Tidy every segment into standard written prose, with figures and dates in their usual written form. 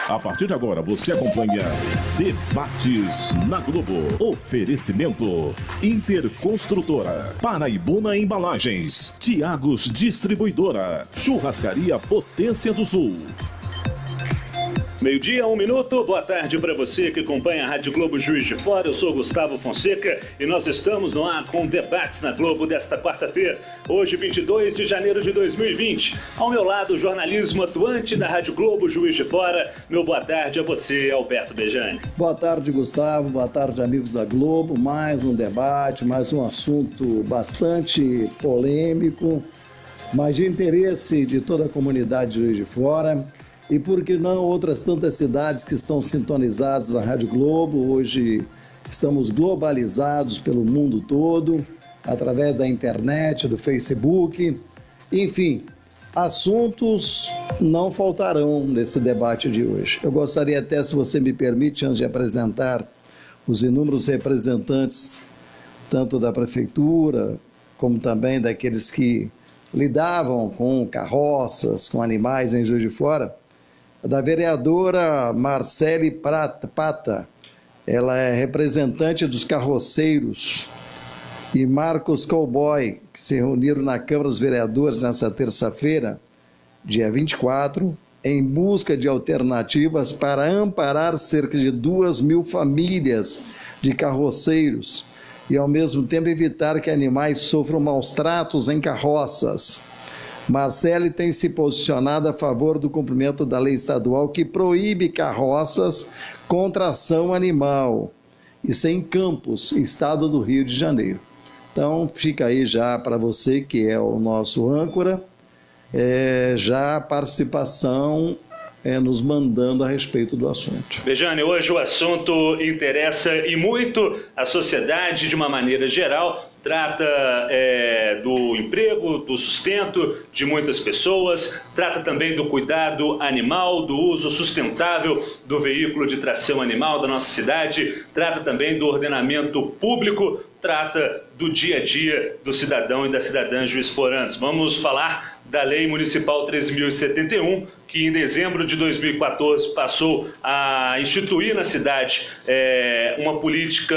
A partir de agora você acompanha Debates na Globo. Oferecimento Interconstrutora, Paraibuna Embalagens, Tiagos Distribuidora, Churrascaria Potência do Sul. 12:01. Boa tarde para você que acompanha a Rádio Globo Juiz de Fora. Eu sou Gustavo Fonseca e nós estamos no ar com Debates na Globo desta quarta-feira, hoje 22 de janeiro de 2020. Ao meu lado, o jornalismo atuante da Rádio Globo Juiz de Fora. Meu boa tarde a você, Alberto Bejani. Boa tarde, Gustavo. Boa tarde, amigos da Globo. Mais um debate, mais um assunto bastante polêmico, mas de interesse de toda a comunidade de Juiz de Fora. E por que não outras tantas cidades que estão sintonizadas na Rádio Globo. Hoje estamos globalizados pelo mundo todo, através da internet, do Facebook. Enfim, assuntos não faltarão nesse debate de hoje. Eu gostaria até, se você me permite, antes de apresentar os inúmeros representantes, tanto da Prefeitura, como também daqueles que lidavam com carroças, com animais em Juiz de Fora, da vereadora Marcele Pata. Ela é representante dos carroceiros, e Marcos Cowboy, que se reuniram na Câmara dos Vereadores nessa terça-feira, dia 24, em busca de alternativas para amparar cerca de 2.000 famílias de carroceiros e, ao mesmo tempo, evitar que animais sofram maus tratos em carroças. Marcele tem se posicionado a favor do cumprimento da lei estadual que proíbe carroças com tração animal. Isso é em Campos, estado do Rio de Janeiro. Então, fica aí já para você, que é o nosso âncora, já a participação nos mandando a respeito do assunto. Bejane, hoje o assunto interessa e muito a sociedade de uma maneira geral. Trata do emprego, do sustento de muitas pessoas, trata também do cuidado animal, do uso sustentável do veículo de tração animal da nossa cidade, trata também do ordenamento público, trata do dia a dia do cidadão e da cidadã juiz-foranos. Vamos falar da Lei Municipal 13.071, que em dezembro de 2014 passou a instituir na cidade uma política,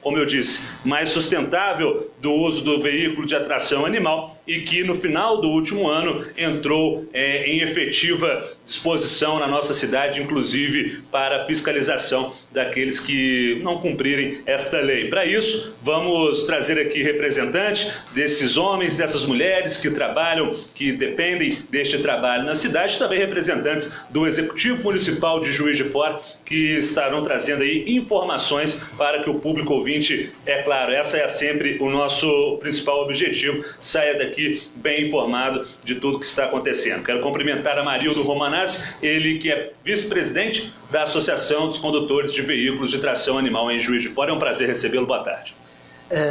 como eu disse, mais sustentável do uso do veículo de atração animal e que no final do último ano entrou em efetiva disposição na nossa cidade, inclusive para fiscalização daqueles que não cumprirem esta lei. Para isso, vamos trazer aqui representantes desses homens, dessas mulheres que trabalham, que dependem deste trabalho na cidade, também representantes do Executivo Municipal de Juiz de Fora, que estarão trazendo aí informações para que o público ouvinte, é claro, essa é sempre o nosso principal objetivo, saia daqui bem informado de tudo que está acontecendo. Quero cumprimentar a Marildo Romanazzi, ele que é vice-presidente da Associação dos Condutores de Veículos de Tração Animal em Juiz de Fora. É um prazer recebê-lo. Boa tarde.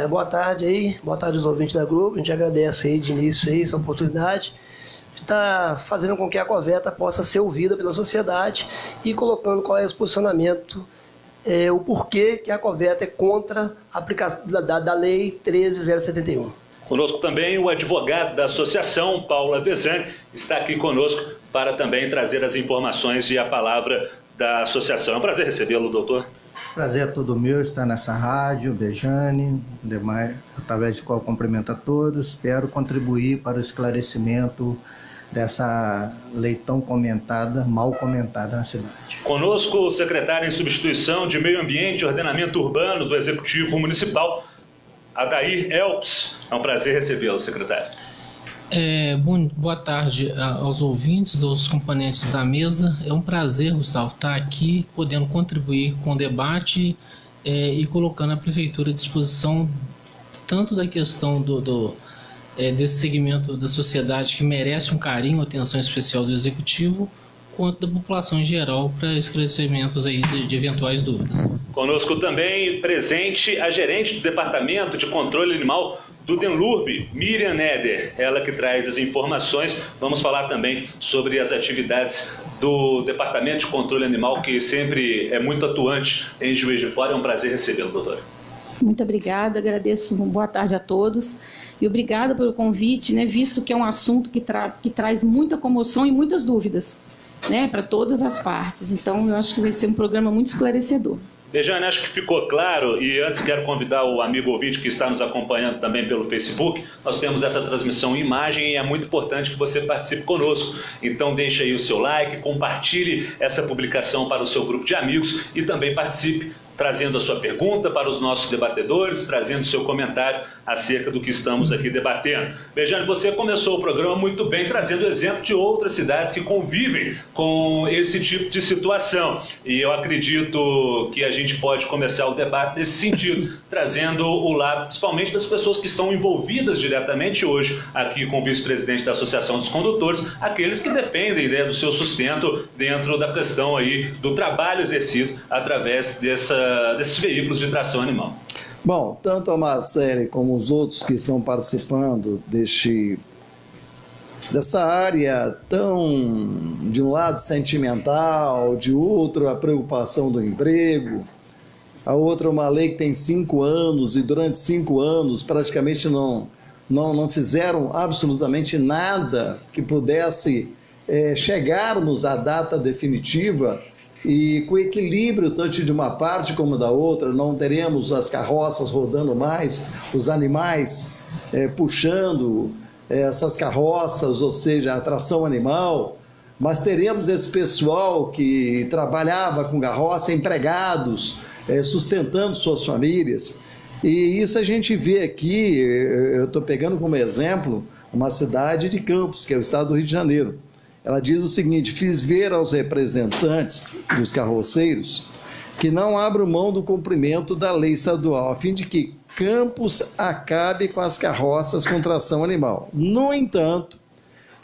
Boa tarde aí, boa tarde aos ouvintes da Globo. A gente agradece aí de início aí essa oportunidade de estar fazendo com que a Coveta possa ser ouvida pela sociedade e colocando qual é o posicionamento, o porquê que a Coveta é contra a aplicação da Lei 13.071. Conosco também o advogado da associação, Paulo Avezzani, está aqui conosco para também trazer as informações e a palavra da associação. É um prazer recebê-lo, doutor. Prazer é todo meu estar nessa rádio, Bejane, demais, através de qual cumprimento a todos. Espero contribuir para o esclarecimento dessa lei tão comentada, mal comentada na cidade. Conosco o secretário em substituição de Meio Ambiente e Ordenamento Urbano do Executivo Municipal, Adair Elps. É um prazer recebê-lo, secretário. Boa tarde aos ouvintes, aos componentes da mesa. É um prazer, Gustavo, estar aqui podendo contribuir com o debate e colocando a Prefeitura à disposição tanto da questão desse segmento da sociedade que merece um carinho, atenção especial do Executivo, quanto da população em geral para esclarecimentos aí de eventuais dúvidas. Conosco também presente a gerente do Departamento de Controle Animal do Denlurb, Miriam Neder, ela que traz as informações. Vamos falar também sobre as atividades do Departamento de Controle Animal, que sempre é muito atuante em Juiz de Fora. É um prazer recebê-lo, doutora. Muito obrigada, agradeço, boa tarde a todos e obrigada pelo convite, visto que é um assunto que traz muita comoção e muitas dúvidas. né, para todas as partes. Então, eu acho que vai ser um programa muito esclarecedor. Bejane, acho que ficou claro, e antes quero convidar o amigo ouvinte que está nos acompanhando também pelo Facebook. Nós temos essa transmissão em imagem e é muito importante que você participe conosco. Então deixe aí o seu like, compartilhe essa publicação para o seu grupo de amigos e também participe trazendo a sua pergunta para os nossos debatedores, trazendo o seu comentário acerca do que estamos aqui debatendo. Bejane, você começou o programa muito bem, trazendo exemplo de outras cidades que convivem com esse tipo de situação. E eu acredito que a gente pode começar o debate nesse sentido, trazendo o lado, principalmente das pessoas que estão envolvidas diretamente hoje aqui com o vice-presidente da Associação dos Condutores, aqueles que dependem, né, do seu sustento dentro da questão aí do trabalho exercido através desses veículos de tração animal. Bom, tanto a Marcele como os outros que estão participando dessa área tão, de um lado sentimental, de outro a preocupação do emprego, a outra uma lei que tem 5 anos e durante 5 anos praticamente não fizeram absolutamente nada que pudesse chegarmos à data definitiva. E com equilíbrio tanto de uma parte como da outra, não teremos as carroças rodando mais, os animais puxando essas carroças, ou seja, a tração animal, mas teremos esse pessoal que trabalhava com carroça, empregados, sustentando suas famílias. E isso a gente vê aqui, eu estou pegando como exemplo uma cidade de Campos, que é o estado do Rio de Janeiro. Ela diz o seguinte: fiz ver aos representantes dos carroceiros que não abram mão do cumprimento da lei estadual, a fim de que Campos acabe com as carroças com tração animal. No entanto,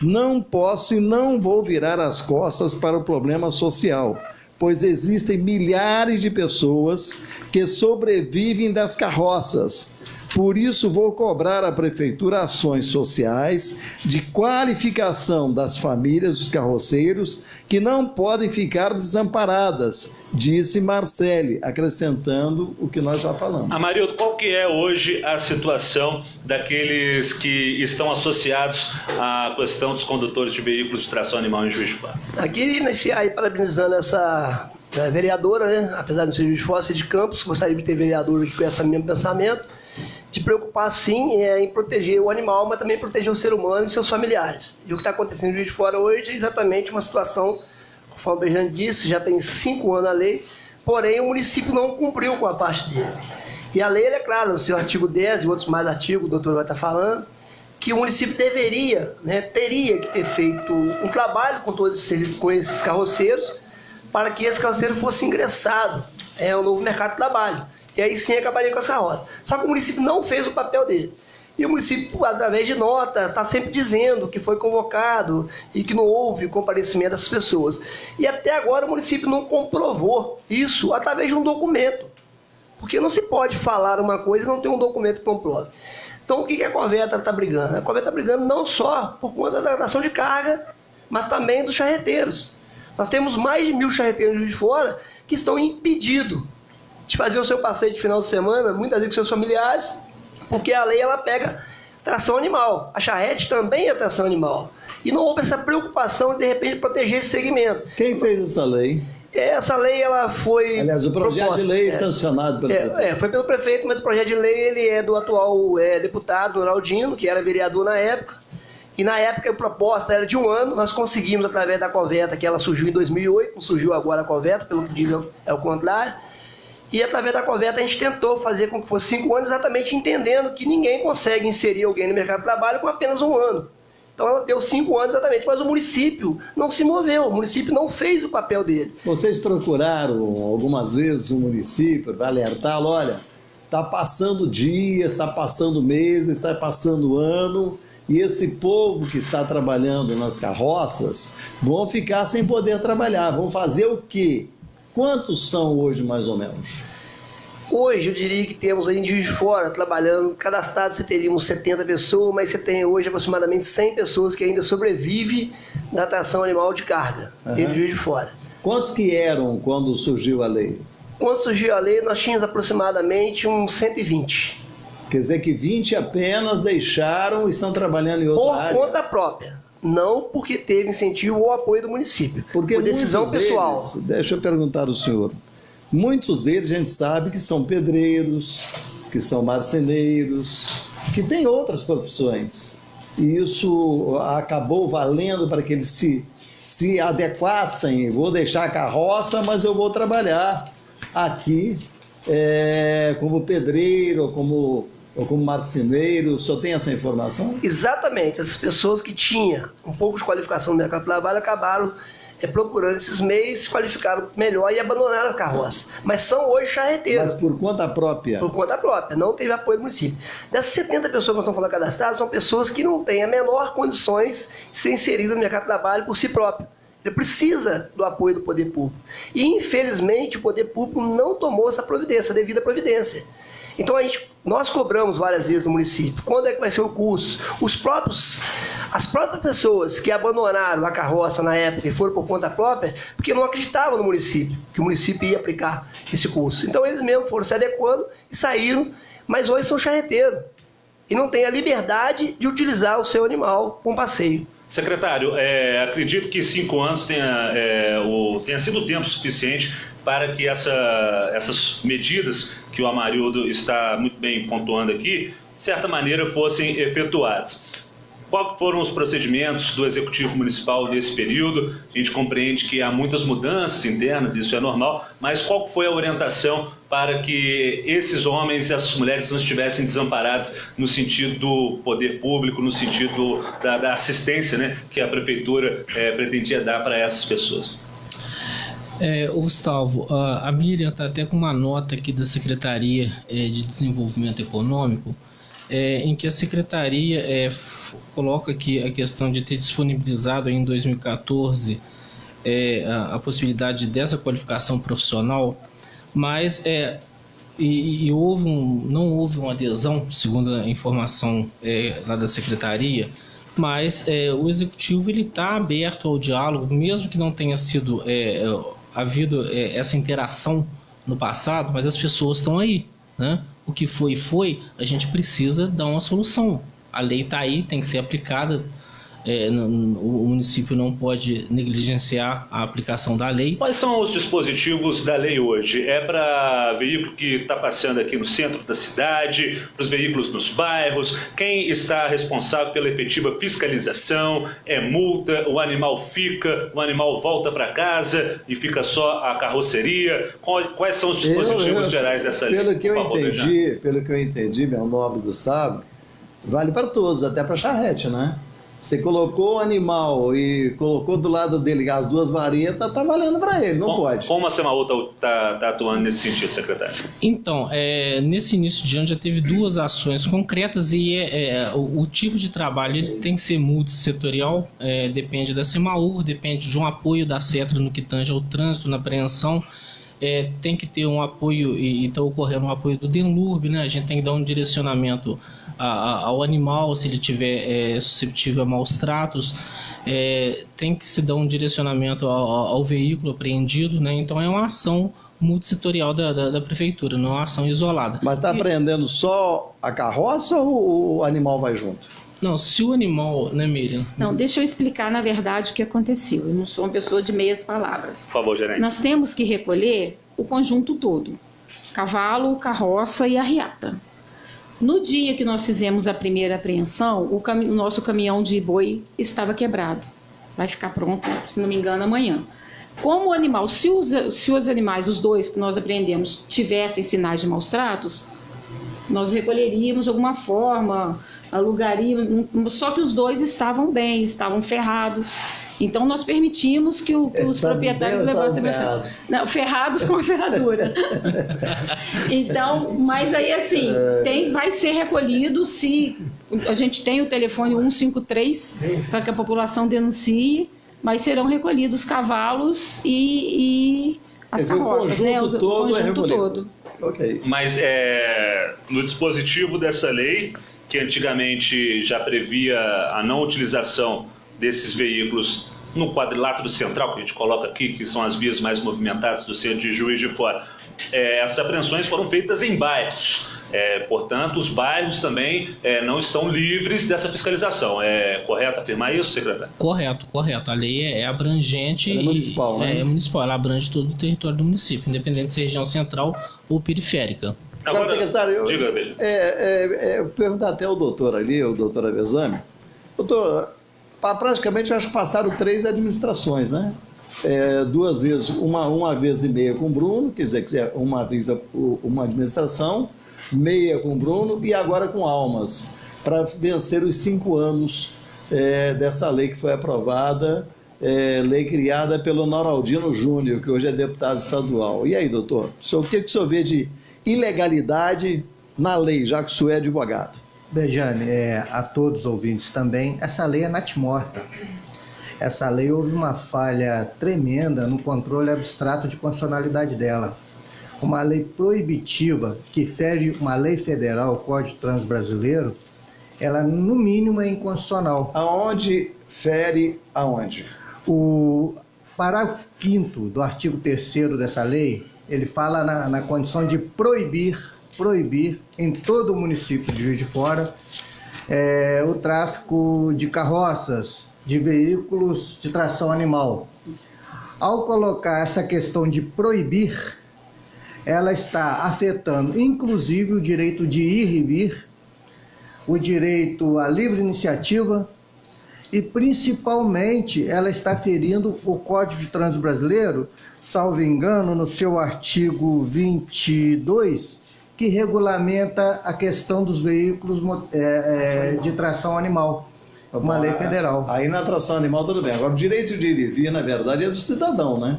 não posso e não vou virar as costas para o problema social, pois existem milhares de pessoas que sobrevivem das carroças. Por isso, vou cobrar à Prefeitura ações sociais de qualificação das famílias dos carroceiros que não podem ficar desamparadas, disse Marcele, acrescentando o que nós já falamos. Amarildo, qual que é hoje a situação daqueles que estão associados à questão dos condutores de veículos de tração animal em Juiz de Fora? Aqui, iniciar aí parabenizando essa vereadora, né? Apesar de ser Juiz de Fora, ser de Campos, gostaria de ter vereador aqui com esse mesmo pensamento, de preocupar sim em proteger o animal, mas também proteger o ser humano e seus familiares. E o que está acontecendo em Juiz de Fora hoje é exatamente uma situação, conforme o Bejane disse, já tem 5 anos a lei, porém o município não cumpriu com a parte dele. E a lei, é claro, no seu artigo 10 e outros mais artigos, o doutor vai estar falando, que o município deveria, né, teria que ter feito um trabalho com esses carroceiros, para que esse carroceiro fosse ingressado ao novo mercado de trabalho. E aí sim acabaria com essa roça. Só que o município não fez o papel dele. E o município, através de nota, está sempre dizendo que foi convocado e que não houve comparecimento dessas pessoas. E até agora o município não comprovou isso através de um documento. Porque não se pode falar uma coisa e não ter um documento que comprove. Então o que a Coveta está brigando? A Coveta está brigando não só por conta da tração de carga, mas também dos charreteiros. Nós temos mais de 1.000 charreteiros de Juiz de Fora que estão impedidos de fazer o seu passeio de final de semana, muitas vezes com seus familiares, porque a lei ela pega tração animal. A charrete também é tração animal. E não houve essa preocupação de repente, proteger esse segmento. Quem fez essa lei? Essa lei ela foi... Aliás, o projeto proposta, de lei sancionado pelo prefeito. Foi pelo prefeito, mas o projeto de lei ele é do atual deputado Ronaldinho, que era vereador na época. E na época a proposta era de 1 ano, nós conseguimos através da Coveta, que ela surgiu em 2008, não surgiu agora a Coveta, pelo que diz é o contrário. E através da Coveta a gente tentou fazer com que fosse 5 anos, exatamente entendendo que ninguém consegue inserir alguém no mercado de trabalho com apenas 1 ano. Então ela deu 5 anos exatamente, mas o município não se moveu, o município não fez o papel dele. Vocês procuraram algumas vezes o município para alertá-lo, olha, está passando dias, está passando meses, está passando ano, e esse povo que está trabalhando nas carroças vão ficar sem poder trabalhar, vão fazer o quê? Quantos são hoje, mais ou menos? Hoje, eu diria que temos aí em Juiz de Fora, trabalhando, cadastrado você teria uns 70 pessoas, mas você tem hoje aproximadamente 100 pessoas que ainda sobrevivem da tração animal de carga, dentro de Juiz de Fora. Quantos que eram quando surgiu a lei? Quando surgiu a lei, nós tínhamos aproximadamente uns 120. Quer dizer que 20 apenas deixaram e estão trabalhando em outra área? Por conta própria. não porque teve incentivo ou apoio do município, Porque por decisão pessoal. Deles, deixa eu perguntar ao senhor, muitos deles a gente sabe que são pedreiros, que são marceneiros, que têm outras profissões. E isso acabou valendo para que eles se adequassem. Vou deixar a carroça, mas eu vou trabalhar aqui como pedreiro ou como marceneiro. O senhor tem essa informação? Exatamente. Essas pessoas que tinham um pouco de qualificação no mercado de trabalho acabaram procurando esses meios, se qualificaram melhor e abandonaram a carroça. Mas são hoje charreteiros. Mas por conta própria? Por conta própria, não teve apoio do município. Dessas 70 pessoas que nós estamos falando cadastradas, são pessoas que não têm a menor condições de ser inseridas no mercado de trabalho por si próprio. Ele precisa do apoio do poder público. E, infelizmente, o poder público não tomou essa providência, a devida providência. Então, nós cobramos várias vezes no município. Quando é que vai ser o curso? As próprias pessoas que abandonaram a carroça na época e foram por conta própria, porque não acreditavam no município, que o município ia aplicar esse curso. Então, eles mesmos foram se adequando e saíram, mas hoje são charreteiros. E não têm a liberdade de utilizar o seu animal com passeio. Secretário, acredito que 5 anos tenha sido o tempo suficiente para que essas medidas que o Amarildo está muito bem pontuando aqui, de certa maneira, fossem efetuadas. Quais foram os procedimentos do Executivo Municipal nesse período? A gente compreende que há muitas mudanças internas, isso é normal, mas qual foi a orientação para que esses homens e essas mulheres não estivessem desamparados no sentido do poder público, no sentido da assistência, né, que a Prefeitura pretendia dar para essas pessoas? Gustavo, a Miriam está até com uma nota aqui da Secretaria de Desenvolvimento Econômico, em que a Secretaria coloca aqui a questão de ter disponibilizado em 2014 a possibilidade dessa qualificação profissional, mas não houve uma adesão, segundo a informação lá da Secretaria, mas o Executivo está aberto ao diálogo, mesmo que não tenha sido havido essa interação no passado, mas as pessoas estão aí, né? O que foi, a gente precisa dar uma solução. A lei está aí, tem que ser aplicada. O município não pode negligenciar a aplicação da lei. Quais são os dispositivos da lei hoje? É para veículo que está passando aqui no centro da cidade, para os veículos nos bairros? Quem está responsável pela efetiva fiscalização? É multa? O animal volta para casa e fica só a carroceria? Quais são os dispositivos gerais dessa lei? Pelo que eu entendi, meu nobre Gustavo, vale para todos, até para charrete, né? Você colocou o animal e colocou do lado dele as duas varetas, está valendo para ele, não pode. Como a Semaúta está atuando nesse sentido, secretário? Então, nesse início de ano já teve 2 ações concretas e o tipo de trabalho ele tem que ser multissetorial, depende da Semaúr, depende de um apoio da CETRA no que tange ao trânsito, na apreensão. Tem que ter um apoio, e está ocorrendo um apoio do DENLURB, né? A gente tem que dar um direcionamento ao animal, se ele estiver susceptível a maus tratos, tem que se dar um direcionamento ao veículo apreendido, né? Então é uma ação multissetorial da Prefeitura, não é uma ação isolada. Mas está apreendendo só a carroça ou o animal vai junto? Não, se o animal, né, Miriam? Não, deixa eu explicar, na verdade, o que aconteceu. Eu não sou uma pessoa de meias palavras. Por favor, gerente. Nós temos que recolher o conjunto todo. Cavalo, carroça e arriata. No dia que nós fizemos a primeira apreensão, o nosso caminhão de boi estava quebrado. Vai ficar pronto, se não me engano, amanhã. Como o animal, se os animais, os 2 que nós apreendemos, tivessem sinais de maus tratos, nós recolheríamos de alguma forma, alugaríamos, só que os 2 estavam bem, estavam ferrados. Então nós permitimos que os proprietários levassem... Não, ferrados com a ferradura. Então, mas aí assim, vai ser recolhido, se a gente tem o telefone 153 para que a população denuncie, mas serão recolhidos cavalos e as carroças, né? O conjunto todo. Okay. Mas no dispositivo dessa lei, que antigamente já previa a não utilização desses veículos no quadrilátero central, que a gente coloca aqui, que são as vias mais movimentadas do centro de Juiz de Fora, essas apreensões foram feitas em bairros. Portanto, os bairros também não estão livres dessa fiscalização. É correto afirmar isso, secretário? Correto. A lei é abrangente. É municipal, né? É municipal, ela abrange todo o território do município, independente se é região central ou periférica. Agora, secretário, diga, Beja. Eu perguntar até ao doutor ali, o doutor Avezzani. Doutor, praticamente eu acho que passaram 3 administrações, né? 2 vezes, uma vez e meia com o Bruno, quer dizer, uma vez uma administração, meia com o Bruno e agora com Almas, para vencer os 5 anos dessa lei que foi aprovada, lei criada pelo Noraldino Júnior, que hoje é deputado estadual. E aí, doutor, o que o senhor vê de ilegalidade na lei, já que o senhor é advogado? Bejane, a todos os ouvintes também, essa lei é natimorta. Essa lei houve uma falha tremenda no controle abstrato de constitucionalidade dela. Uma lei proibitiva que fere uma lei federal, o Código de Trânsito Brasileiro, ela no mínimo é inconstitucional. Aonde fere aonde? O parágrafo 5º do artigo 3º dessa lei, ele fala na condição de proibir em todo o município de Juiz de Fora o tráfico de carroças, de veículos de tração animal. Ao colocar essa questão de proibir, ela está afetando inclusive o direito de ir e vir, o direito à livre iniciativa e principalmente ela está ferindo o Código de Trânsito Brasileiro, salvo engano, no seu artigo 22, que regulamenta a questão dos veículos de tração animal. Uma lei federal. Aí na tração animal tudo bem. Agora o direito de ir e vir, na verdade, é do cidadão, né?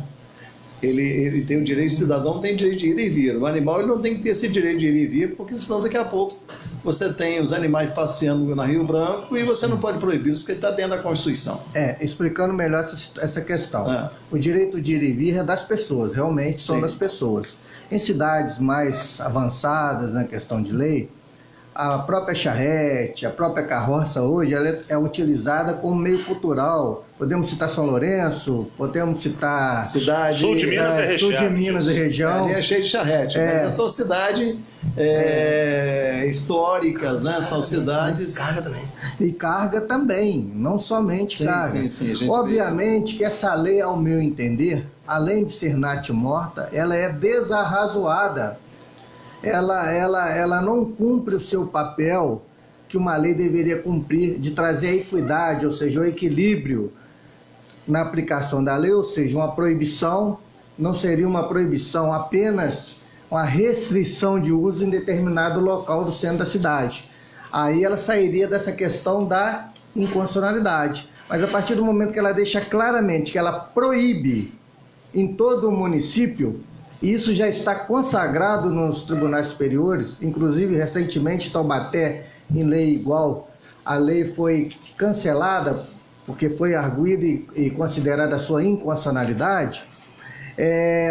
Ele tem o direito, o cidadão tem direito de ir e vir. O animal ele não tem que ter esse direito de ir e vir, porque senão daqui a pouco você tem os animais passeando na Rio Branco e você não pode proibir isso porque ele está dentro da Constituição. Explicando melhor essa questão. O direito de ir e vir é das pessoas, realmente são das pessoas. Em cidades mais avançadas na questão de lei, a própria charrete, a própria carroça hoje, ela é utilizada como meio cultural. Podemos citar São Lourenço, podemos citar... Sul de Minas e região. Sul de Minas e região. Ali é cheio de charrete, mas são cidades históricas, né? São cidades... Carga também. E carga também, não somente carga. Sim, obviamente que essa lei, ao meu entender, além de ser natimorta, ela é desarrazoada. Ela não cumpre o seu papel que uma lei deveria cumprir de trazer a equidade, ou seja, o equilíbrio na aplicação da lei, ou seja, uma proibição não seria uma proibição, apenas uma restrição de uso em determinado local do centro da cidade. Aí ela sairia dessa questão da inconstitucionalidade. Mas a partir do momento que ela deixa claramente que ela proíbe em todo o município, isso já está consagrado nos tribunais superiores, inclusive recentemente Taubaté, em lei igual, a lei foi cancelada porque foi arguída e considerada a sua inconstitucionalidade.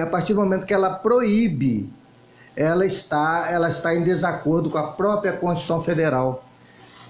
A partir do momento que ela proíbe, ela está em desacordo com a própria Constituição Federal,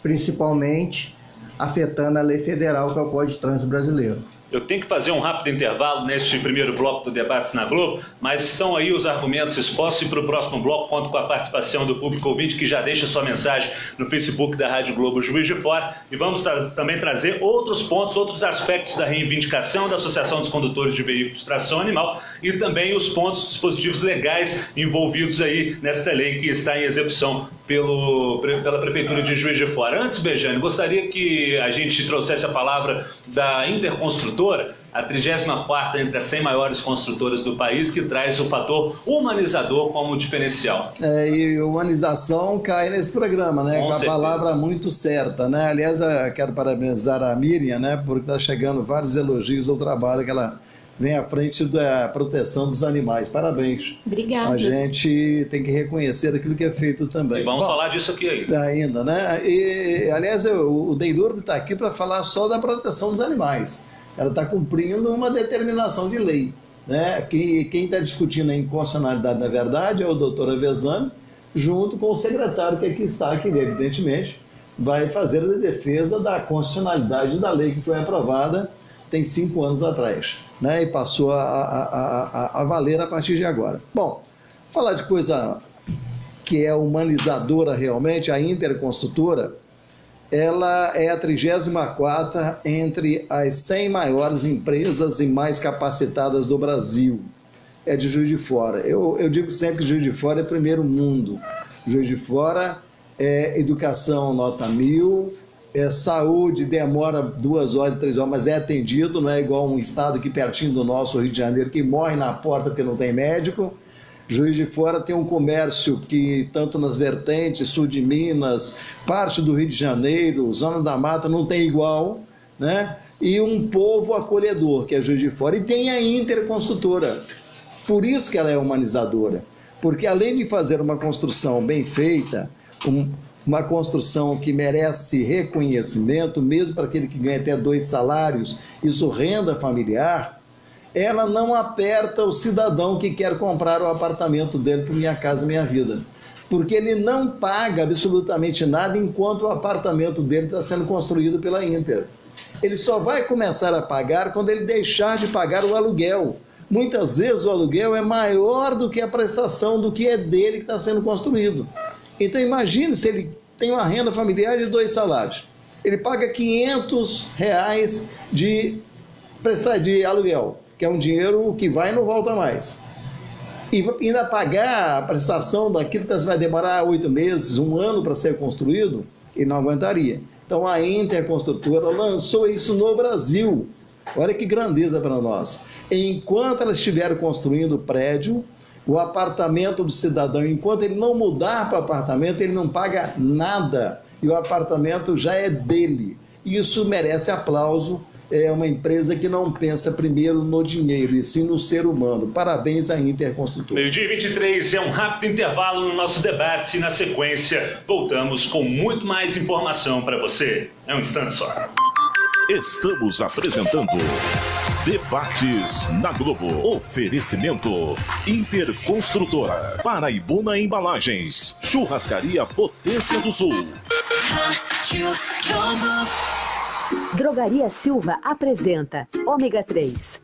principalmente afetando a lei federal, que é o Código de Trânsito Brasileiro. Eu tenho que fazer um rápido intervalo neste primeiro bloco do Debates na Globo, mas estão aí os argumentos expostos e para o próximo bloco conto com a participação do público ouvinte que já deixa sua mensagem no Facebook da Rádio Globo Juiz de Fora e vamos também trazer outros pontos, outros aspectos da reivindicação da Associação dos Condutores de Veículos de Tração Animal e também os pontos dispositivos legais envolvidos aí nesta lei que está em execução pela Prefeitura de Juiz de Fora. Antes, Bejane, gostaria que a gente trouxesse a palavra da Interconstrutora, a 34ª entre as 100 maiores construtoras do país, que traz o fator humanizador como diferencial. E humanização cai nesse programa, né? Com a palavra muito certa, né? Aliás, eu quero parabenizar a Miriam, né? Porque está chegando vários elogios ao trabalho que ela vem à frente da proteção dos animais. Parabéns. Obrigada. A gente tem que reconhecer aquilo que é feito também. E vamos falar disso aqui ainda, né? E, aliás, o Deidurbe está aqui para falar só da proteção dos animais. Ela está cumprindo uma determinação de lei, né? Quem está discutindo a inconstitucionalidade, na verdade, é o doutor Avezzani, junto com o secretário que aqui está, que evidentemente vai fazer a defesa da constitucionalidade da lei que foi aprovada tem 5 anos atrás, né? E passou a valer a partir de agora. Bom, falar de coisa que é humanizadora realmente, a Interconstrutora, ela é a 34ª entre as 100 maiores empresas e mais capacitadas do Brasil. É de Juiz de Fora. Eu digo sempre que Juiz de Fora é primeiro mundo. Juiz de Fora é educação nota 1000, é saúde, demora 2 horas, 3 horas, mas é atendido, não é igual um estado aqui pertinho do nosso Rio de Janeiro, que morre na porta porque não tem médico. Juiz de Fora tem um comércio que, tanto nas vertentes, sul de Minas, parte do Rio de Janeiro, Zona da Mata, não tem igual, né? E um povo acolhedor, que é Juiz de Fora. E tem a Interconstrutora. Por isso que ela é humanizadora. Porque além de fazer uma construção bem feita, uma construção que merece reconhecimento, mesmo para aquele que ganha até 2 salários, isso renda familiar, ela não aperta o cidadão que quer comprar o apartamento dele para Minha Casa Minha Vida. Porque ele não paga absolutamente nada enquanto o apartamento dele está sendo construído pela Inter. Ele só vai começar a pagar quando ele deixar de pagar o aluguel. Muitas vezes o aluguel é maior do que a prestação do que é dele que está sendo construído. Então imagine se ele tem uma renda familiar de 2 salários. Ele paga R$500 de aluguel, que é um dinheiro que vai e não volta mais. E ainda pagar a prestação daquilo que vai demorar 8 meses, 1 ano para ser construído, ele não aguentaria. Então a Interconstrutora lançou isso no Brasil. Olha que grandeza para nós. Enquanto ela estiver construindo o prédio, o apartamento do cidadão, enquanto ele não mudar para o apartamento, ele não paga nada. E o apartamento já é dele. Isso merece aplauso. É uma empresa que não pensa primeiro no dinheiro, e sim no ser humano. Parabéns à Interconstrutora. 12h23 é um rápido intervalo no nosso debate e na sequência voltamos com muito mais informação para você. É um instante só. Estamos apresentando Debates na Globo. Oferecimento Interconstrutora, Paraibuna Embalagens, Churrascaria Potência do Sul. Drogaria Silva apresenta Ômega 3.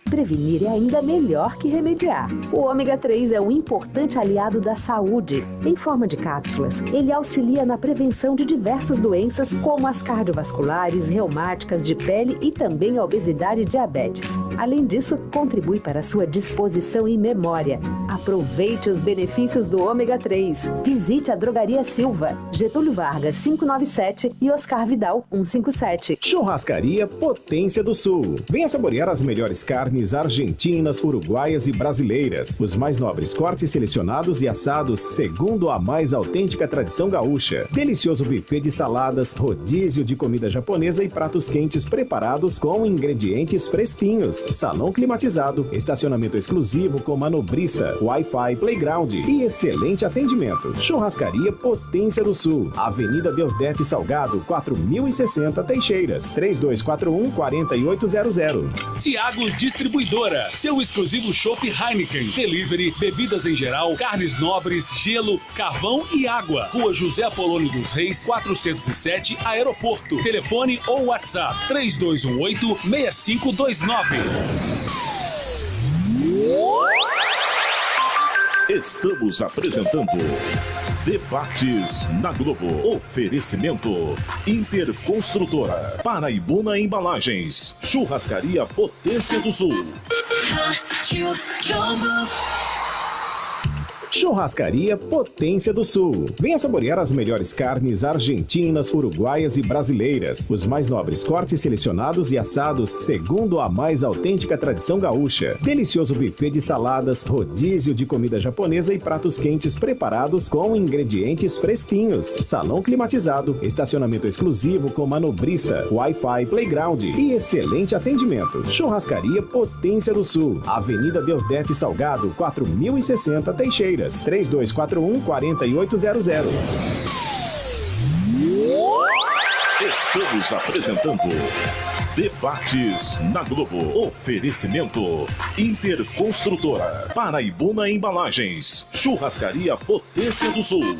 Prevenir é ainda melhor que remediar. O ômega 3 é um importante aliado da saúde. Em forma de cápsulas, ele auxilia na prevenção de diversas doenças, como as cardiovasculares, reumáticas, de pele e também a obesidade e diabetes. Além disso, contribui para a sua disposição e memória. Aproveite os benefícios do ômega 3. Visite a Drogaria Silva, Getúlio Vargas 597 e Oscar Vidal 157. Churrascaria Potência do Sul. Venha saborear as melhores carnes argentinas, uruguaias e brasileiras. Os mais nobres cortes selecionados e assados segundo a mais autêntica tradição gaúcha. Delicioso buffet de saladas, rodízio de comida japonesa e pratos quentes preparados com ingredientes fresquinhos. Salão climatizado, estacionamento exclusivo com manobrista, Wi-Fi, playground e excelente atendimento. Churrascaria Potência do Sul, Avenida Deusdete Salgado, 4060 Teixeiras, 3241-4800. Tiagos Distribuidora, seu exclusivo chopp Heineken, delivery, bebidas em geral, carnes nobres, gelo, carvão e água. Rua José Apolônio dos Reis, 407, Aeroporto. Telefone ou WhatsApp 3218-6529. Estamos apresentando Debates na Globo. Oferecimento Interconstrutora, Paraibuna Embalagens, Churrascaria Potência do Sul. Churrascaria Potência do Sul. Venha saborear as melhores carnes argentinas, uruguaias e brasileiras. Os mais nobres cortes selecionados e assados segundo a mais autêntica tradição gaúcha. Delicioso buffet de saladas, rodízio de comida japonesa e pratos quentes preparados com ingredientes fresquinhos. Salão climatizado, estacionamento exclusivo com manobrista, Wi-Fi, playground e excelente atendimento. Churrascaria Potência do Sul, Avenida Deusdete Salgado, 4060 Teixeiras. 3241-4800. Estamos apresentando Debates na Globo. Oferecimento Interconstrutora, Paraibuna Embalagens, Churrascaria Potência do Sul.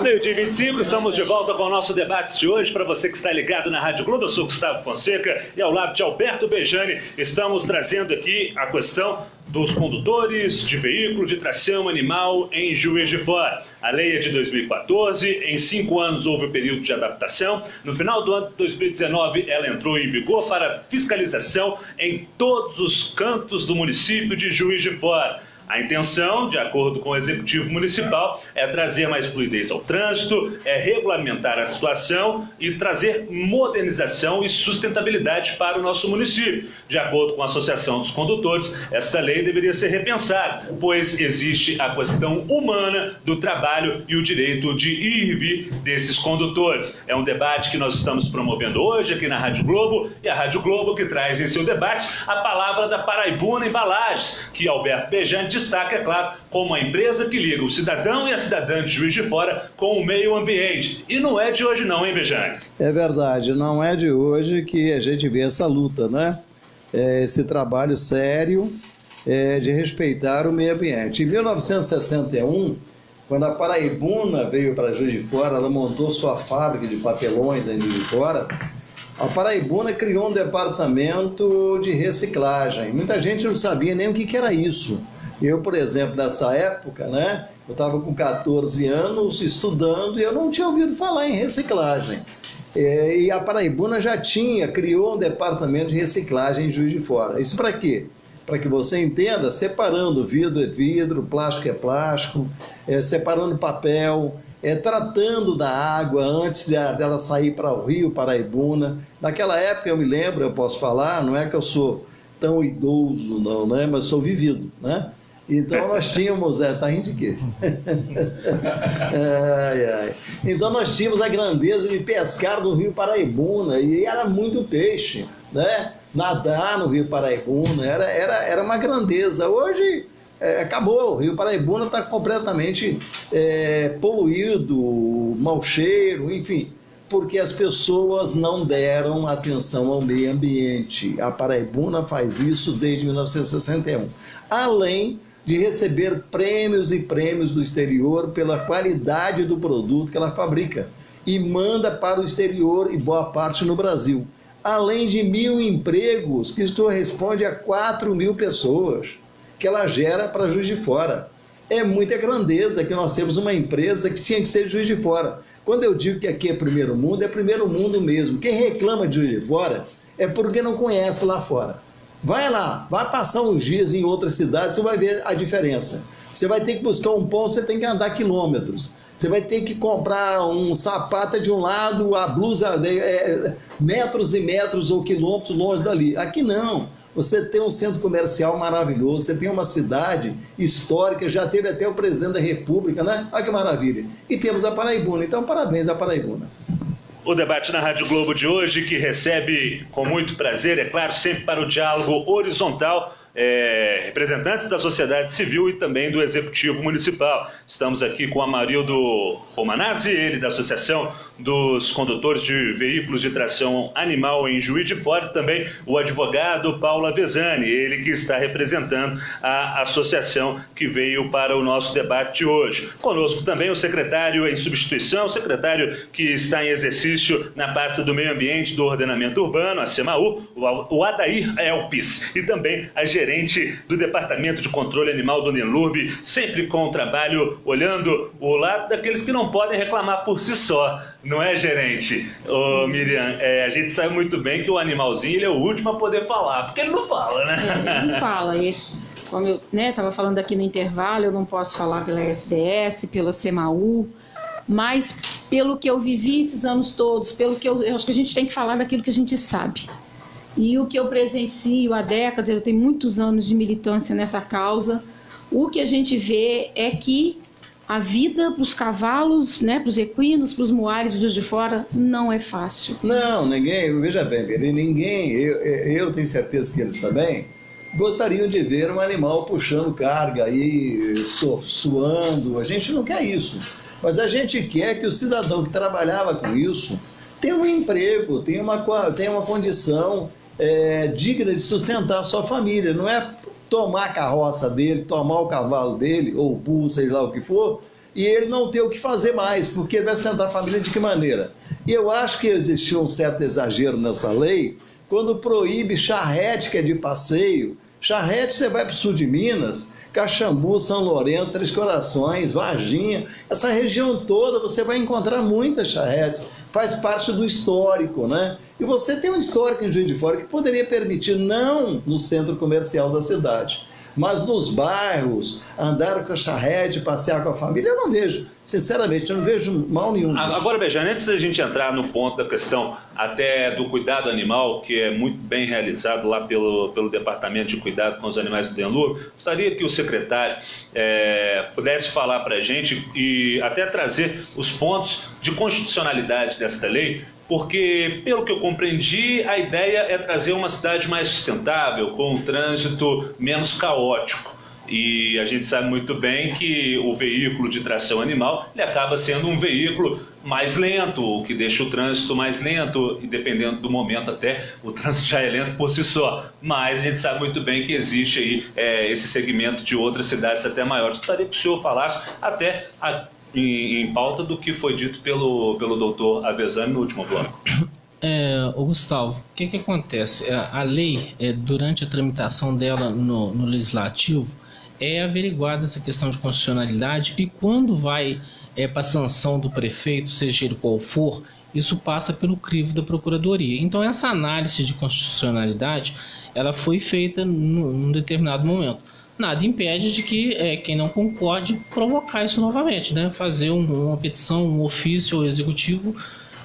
Meio-dia 25, estamos de volta com o nosso debate de hoje. Para você que está ligado na Rádio Globo, eu sou Gustavo Fonseca e ao lado de Alberto Bejani estamos trazendo aqui a questão dos condutores de veículo de tração animal em Juiz de Fora. A lei é de 2014, em 5 anos houve o período de adaptação. No final do ano de 2019, ela entrou em vigor para fiscalização em todos os cantos do município de Juiz de Fora. A intenção, de acordo com o Executivo Municipal, é trazer mais fluidez ao trânsito, é regulamentar a situação e trazer modernização e sustentabilidade para o nosso município. De acordo com a Associação dos Condutores, esta lei deveria ser repensada, pois existe a questão humana do trabalho e o direito de ir e vir desses condutores. É um debate que nós estamos promovendo hoje aqui na Rádio Globo, e a Rádio Globo que traz em seu debate a palavra da Paraibuna Embalagens, que Alberto Bejani destaca, é claro, como a empresa que liga o cidadão e a cidadã de Juiz de Fora com o meio ambiente. E não é de hoje não, hein, Bejani? É verdade, não é de hoje que a gente vê essa luta, né? Esse trabalho sério de respeitar o meio ambiente. Em 1961, quando a Paraibuna veio para Juiz de Fora, ela montou sua fábrica de papelões em Juiz de Fora. A Paraibuna criou um departamento de reciclagem. Muita gente não sabia nem o que era isso. Eu, por exemplo, nessa época, né, eu estava com 14 anos estudando e eu não tinha ouvido falar em reciclagem. E a Paraibuna já criou um departamento de reciclagem em Juiz de Fora. Isso para quê? Para que você entenda, separando vidro é vidro, plástico é plástico, separando papel, tratando da água antes dela sair para o rio Paraibuna. Naquela época, eu me lembro, eu posso falar, não é que eu sou tão idoso não, né, mas sou vivido, né? Então nós tínhamos, tá rindo de quê? Então nós tínhamos a grandeza de pescar no rio Paraibuna, e era muito peixe, né? Nadar no rio Paraibuna, era uma grandeza. Hoje acabou, o rio Paraibuna está completamente poluído, mau cheiro, enfim, porque as pessoas não deram atenção ao meio ambiente. A Paraibuna faz isso desde 1961. Além de receber prêmios e prêmios do exterior pela qualidade do produto que ela fabrica e manda para o exterior e boa parte no Brasil. Além de 1.000 empregos, que isso corresponde a 4.000 pessoas que ela gera para Juiz de Fora. É muita grandeza que nós temos uma empresa que tinha que ser de Juiz de Fora. Quando eu digo que aqui é primeiro mundo, é primeiro mundo mesmo. Quem reclama de Juiz de Fora é porque não conhece lá fora. Vai lá, vai passar uns dias em outras cidades, você vai ver a diferença. Você vai ter que buscar um pão, você tem que andar quilômetros. Você vai ter que comprar um sapato de um lado, a blusa metros e metros ou quilômetros longe dali. Aqui não. Você tem um centro comercial maravilhoso, você tem uma cidade histórica, já teve até o presidente da República, né? Olha que maravilha. E temos a Paraibuna, então parabéns à Paraibuna. O debate na Rádio Globo de hoje, que recebe com muito prazer, é claro, sempre para o diálogo horizontal, representantes da sociedade civil e também do Executivo Municipal. Estamos aqui com Amarildo Romanazzi, ele da Associação dos Condutores de Veículos de Tração Animal em Juiz de Fora, e também o advogado Paulo Avezzani, ele que está representando a associação que veio para o nosso debate de hoje. Conosco também o secretário em substituição, o secretário que está em exercício na pasta do Meio Ambiente do Ordenamento Urbano, a SEMAU, o Adair Elpis, e também a gerente do Departamento de Controle Animal do Unilurb, sempre com o trabalho olhando o lado daqueles que não podem reclamar por si só, não é, gerente? Ô, Miriam, a gente sabe muito bem que o animalzinho ele é o último a poder falar, porque ele não fala, né? Ele não fala, como eu estava falando aqui no intervalo, eu não posso falar pela SDS, pela SEMAU, mas pelo que eu vivi esses anos todos, pelo que eu acho que a gente tem que falar daquilo que a gente sabe. E o que eu presencio há décadas, eu tenho muitos anos de militância nessa causa, o que a gente vê é que a vida para os cavalos, né, para os equinos, para os muares de Juiz de Fora, não é fácil. Não, ninguém, veja bem, ninguém, eu tenho certeza que eles também gostariam de ver um animal puxando carga aí, suando. A gente não quer isso, mas a gente quer que o cidadão que trabalhava com isso tenha um emprego, tenha uma condição digna de sustentar a sua família. Não é tomar a carroça dele, tomar o cavalo dele, ou o burro, seja lá o que for, e ele não ter o que fazer mais, porque ele vai sustentar a família de que maneira? E eu acho que existiu um certo exagero nessa lei, quando proíbe charrete, que é de passeio. Charrete, você vai para o sul de Minas, Caxambu, São Lourenço, Três Corações, Varginha, essa região toda você vai encontrar muitas charretes, faz parte do histórico, né? E você tem um histórico em Juiz de Fora que poderia permitir, não no centro comercial da cidade, mas nos bairros, andar com a charrete, passear com a família, eu não vejo, sinceramente, eu não vejo mal nenhum disso. Agora, Bejane, antes da gente entrar no ponto da questão até do cuidado animal, que é muito bem realizado lá pelo Departamento de Cuidado com os Animais do DENLUR, gostaria que o secretário pudesse falar para a gente e até trazer os pontos de constitucionalidade desta lei, porque, pelo que eu compreendi, a ideia é trazer uma cidade mais sustentável, com um trânsito menos caótico. E a gente sabe muito bem que o veículo de tração animal ele acaba sendo um veículo mais lento, o que deixa o trânsito mais lento, e dependendo do momento até, o trânsito já é lento por si só. Mas a gente sabe muito bem que existe aí esse segmento de outras cidades até maiores. Gostaria que o senhor falasse até em pauta do que foi dito pelo doutor Avezzani no último bloco. Gustavo, o que acontece? A lei, durante a tramitação dela no Legislativo, é averiguada essa questão de constitucionalidade, e quando vai para a sanção do prefeito, seja ele qual for, isso passa pelo crivo da Procuradoria. Então essa análise de constitucionalidade ela foi feita num determinado momento. Nada impede de que quem não concorde provocar isso novamente, né? Fazer uma petição, um ofício ao executivo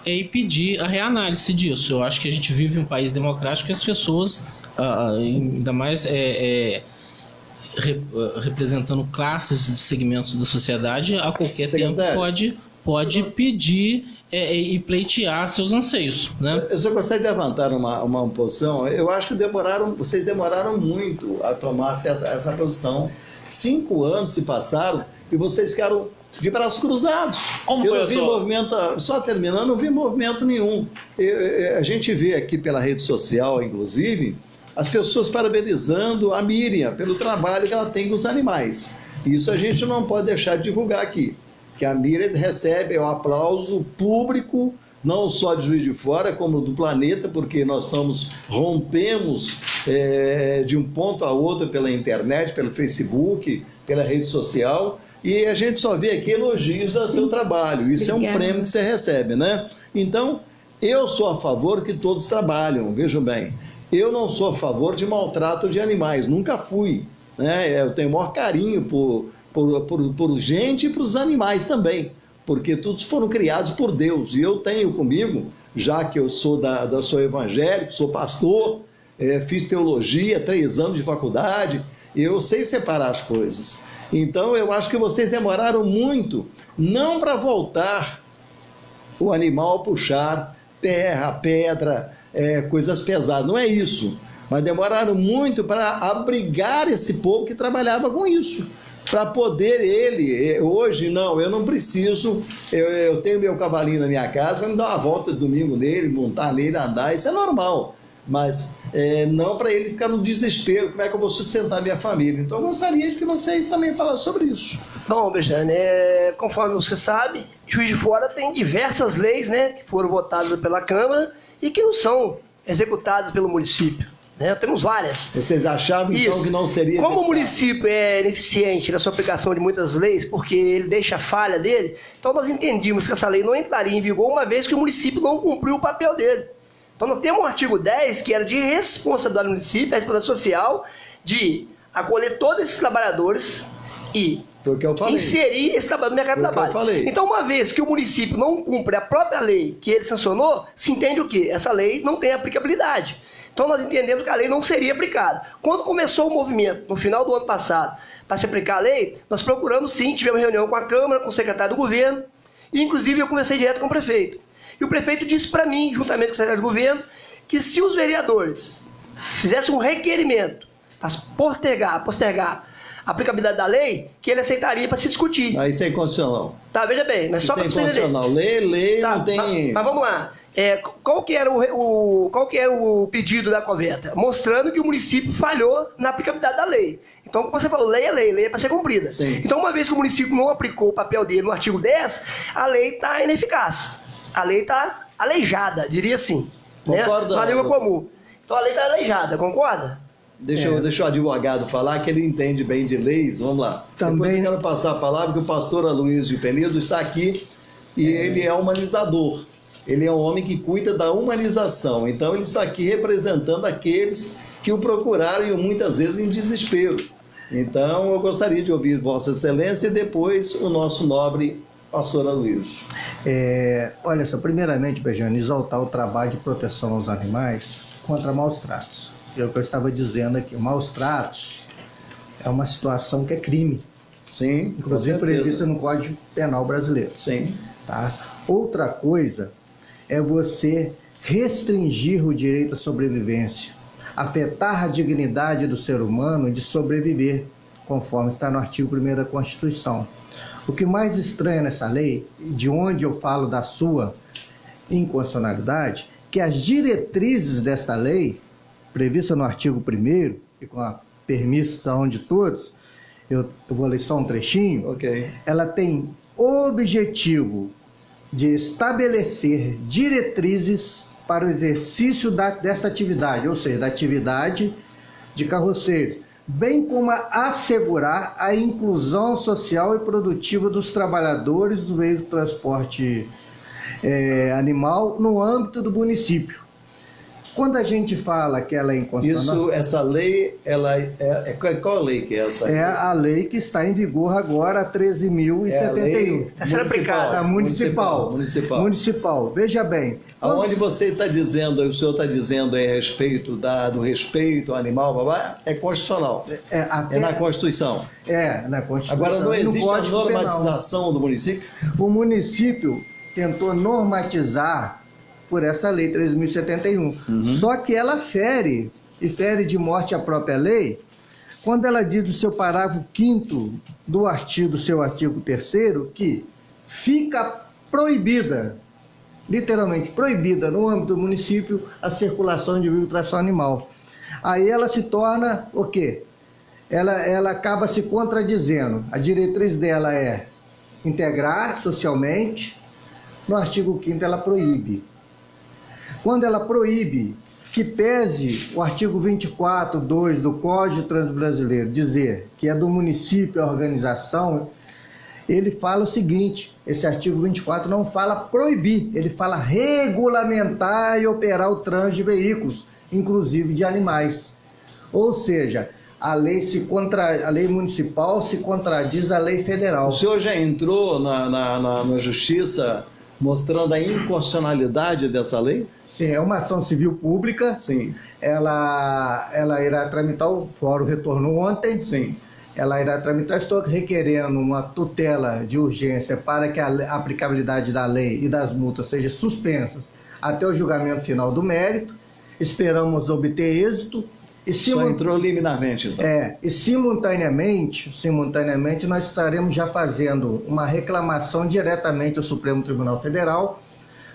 e pedir a reanálise disso. Eu acho que a gente vive em um país democrático e as pessoas, ainda mais representando classes de segmentos da sociedade, a qualquer tempo pode pedir e pleitear seus anseios, né? Eu só gostaria de levantar uma posição. Eu acho que vocês demoraram muito a tomar essa posição. 5 anos se passaram e vocês ficaram de braços cruzados. Como foi a sua... movimento, só terminando, não vi movimento nenhum. A gente vê aqui pela rede social, inclusive, as pessoas parabenizando a Miriam pelo trabalho que ela tem com os animais. Isso a gente não pode deixar de divulgar aqui. Que a Miriam recebe o aplauso público, não só de Juiz de Fora, como do planeta, porque nós rompemos de um ponto a outro pela internet, pelo Facebook, pela rede social, e a gente só vê aqui elogios ao seu trabalho. Isso é um prêmio que você recebe, né? Então, eu sou a favor que todos trabalham, vejam bem. Eu não sou a favor de maltrato de animais, nunca fui, né? Eu tenho o maior carinho por gente e para os animais também, porque todos foram criados por Deus, e eu tenho comigo, já que eu sou sou evangélico, sou pastor, fiz teologia, 3 anos de faculdade, eu sei separar as coisas. Então eu acho que vocês demoraram muito, não para voltar o animal a puxar terra, pedra, coisas pesadas, não é isso, mas demoraram muito para abrigar esse povo que trabalhava com isso, para poder hoje não, eu não preciso, eu tenho meu cavalinho na minha casa, para me dar uma volta de domingo nele, montar nele, andar, isso é normal, mas não para ele ficar no desespero, como é que eu vou sustentar minha família. Então eu gostaria de que vocês também falassem sobre isso. Bom, Bejane, conforme você sabe, Juiz de Fora tem diversas leis, né, que foram votadas pela Câmara e que não são executadas pelo município. Temos várias. Vocês achavam então que não seria Como o município é ineficiente na sua aplicação de muitas leis, porque ele deixa a falha dele, então nós entendimos que essa lei não entraria em vigor uma vez que o município não cumpriu o papel dele. Então nós temos um artigo 10 que era de responsabilidade do município, a responsabilidade social, de acolher todos esses trabalhadores e inserir esse trabalho no mercado de trabalho. Então, uma vez que o município não cumpre a própria lei que ele sancionou, se entende o quê? Essa lei não tem aplicabilidade. Então nós entendemos que a lei não seria aplicada. Quando começou o movimento, no final do ano passado, para se aplicar a lei, nós procuramos sim, tivemos reunião com a Câmara, com o secretário do governo, e inclusive eu conversei direto com o prefeito. E o prefeito disse para mim, juntamente com o secretário do governo, que se os vereadores fizessem um requerimento para postergar a aplicabilidade da lei, que ele aceitaria para se discutir. Isso é inconstitucional. Tá, veja bem, mas só para você entender. Isso é inconstitucional. Lei não tem... Mas vamos lá. Qual que era o pedido da Coveta? Mostrando que o município falhou na aplicabilidade da lei. Então, como você falou, lei é para ser cumprida. Sim. Então, uma vez que o município não aplicou o papel dele no artigo 10, a lei está ineficaz. A lei está aleijada, diria assim. Concorda? Né? Na língua comum. Então, a lei está aleijada, concorda? Deixa o advogado falar, que ele entende bem de leis. Vamos lá. Também... Depois eu quero passar a palavra, que o pastor Aloysio Penido está aqui e ele é humanizador. Ele é um homem que cuida da humanização. Então, ele está aqui representando aqueles que o procuraram e muitas vezes em desespero. Então, eu gostaria de ouvir Vossa Excelência e depois o nosso nobre pastor Aloysio. Olha só, primeiramente, Bejane, exaltar o trabalho de proteção aos animais contra maus tratos. É o que eu estava dizendo aqui. Maus tratos é uma situação que é crime. Sim, inclusive prevista no Código Penal brasileiro. Sim. Tá? Outra coisa é você restringir o direito à sobrevivência, afetar a dignidade do ser humano de sobreviver, conforme está no artigo 1º da Constituição. O que mais estranha nessa lei, de onde eu falo da sua inconstitucionalidade, que as diretrizes desta lei, prevista no artigo 1º, e com a permissão de todos, eu vou ler só um trechinho, okay. Ela tem o objetivo de estabelecer diretrizes para o exercício desta atividade, ou seja, da atividade de carroceiro, bem como assegurar a inclusão social e produtiva dos trabalhadores do veículo de transporte animal no âmbito do município. Quando a gente fala que ela é inconstitucional... essa lei, qual lei que é essa? A lei que está em vigor agora, a 13.071. Está sendo aplicada. Municipal. Veja bem. Aonde você está dizendo, o senhor está dizendo a respeito do respeito ao animal, babá, é constitucional. É na Constituição. Na Constituição. Agora, não existe a normatização do município? O município tentou normatizar por essa lei 3.071. Só que ela fere de morte a própria lei, quando ela diz no seu parágrafo 5º do seu artigo 3º, que fica proibida, literalmente proibida, no âmbito do município, a circulação de veículo de tração animal. Aí ela se torna o quê? Ela acaba se contradizendo. A diretriz dela é integrar socialmente, no artigo 5º ela proíbe. Quando ela proíbe, que pese o artigo 24.2 do Código de Trânsito Brasileiro dizer que é do município a organização, ele fala o seguinte, esse artigo 24 não fala proibir, ele fala regulamentar e operar o trânsito de veículos, inclusive de animais. Ou seja, a lei municipal se contradiz à lei federal. O senhor já entrou na justiça mostrando a inconstitucionalidade dessa lei? Sim, é uma ação civil pública. Sim. Ela irá tramitar, o fórum retornou ontem. Sim. Ela irá tramitar, estou requerendo uma tutela de urgência para que a aplicabilidade da lei e das multas seja suspensa até o julgamento final do mérito. Esperamos obter êxito. Só entrou liminarmente, então. E simultaneamente nós estaremos já fazendo uma reclamação diretamente ao Supremo Tribunal Federal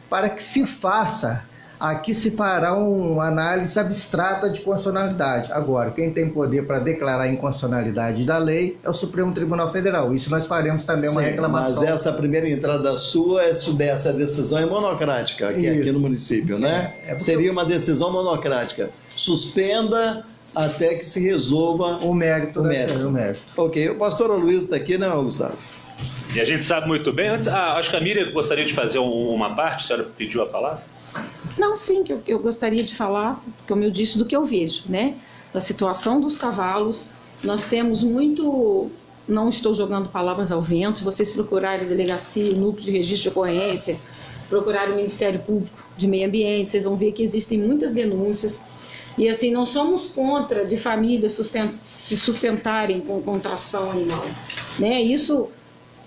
para que se faça, aqui se fará uma análise abstrata de constitucionalidade. Agora, quem tem poder para declarar a inconstitucionalidade da lei é o Supremo Tribunal Federal. Isso nós faremos também uma reclamação. Mas essa primeira entrada sua, essa decisão é monocrática aqui no município, né? Seria uma decisão monocrática. Suspenda até que se resolva o mérito. Ok, o pastor Aloysio está aqui, né, Gustavo? E a gente sabe muito bem. Antes, acho que a Miriam gostaria de fazer uma parte, a senhora pediu a palavra? Não, sim, que eu gostaria de falar, como eu disse, do que eu vejo, né? Da situação dos cavalos. Nós temos muito... Não estou jogando palavras ao vento. Se vocês procurarem a delegacia, o núcleo de registro de ocorrência, procurarem o Ministério Público de Meio Ambiente, vocês vão ver que existem muitas denúncias. E assim, não somos contra de famílias se sustentarem com tração animal, né? Isso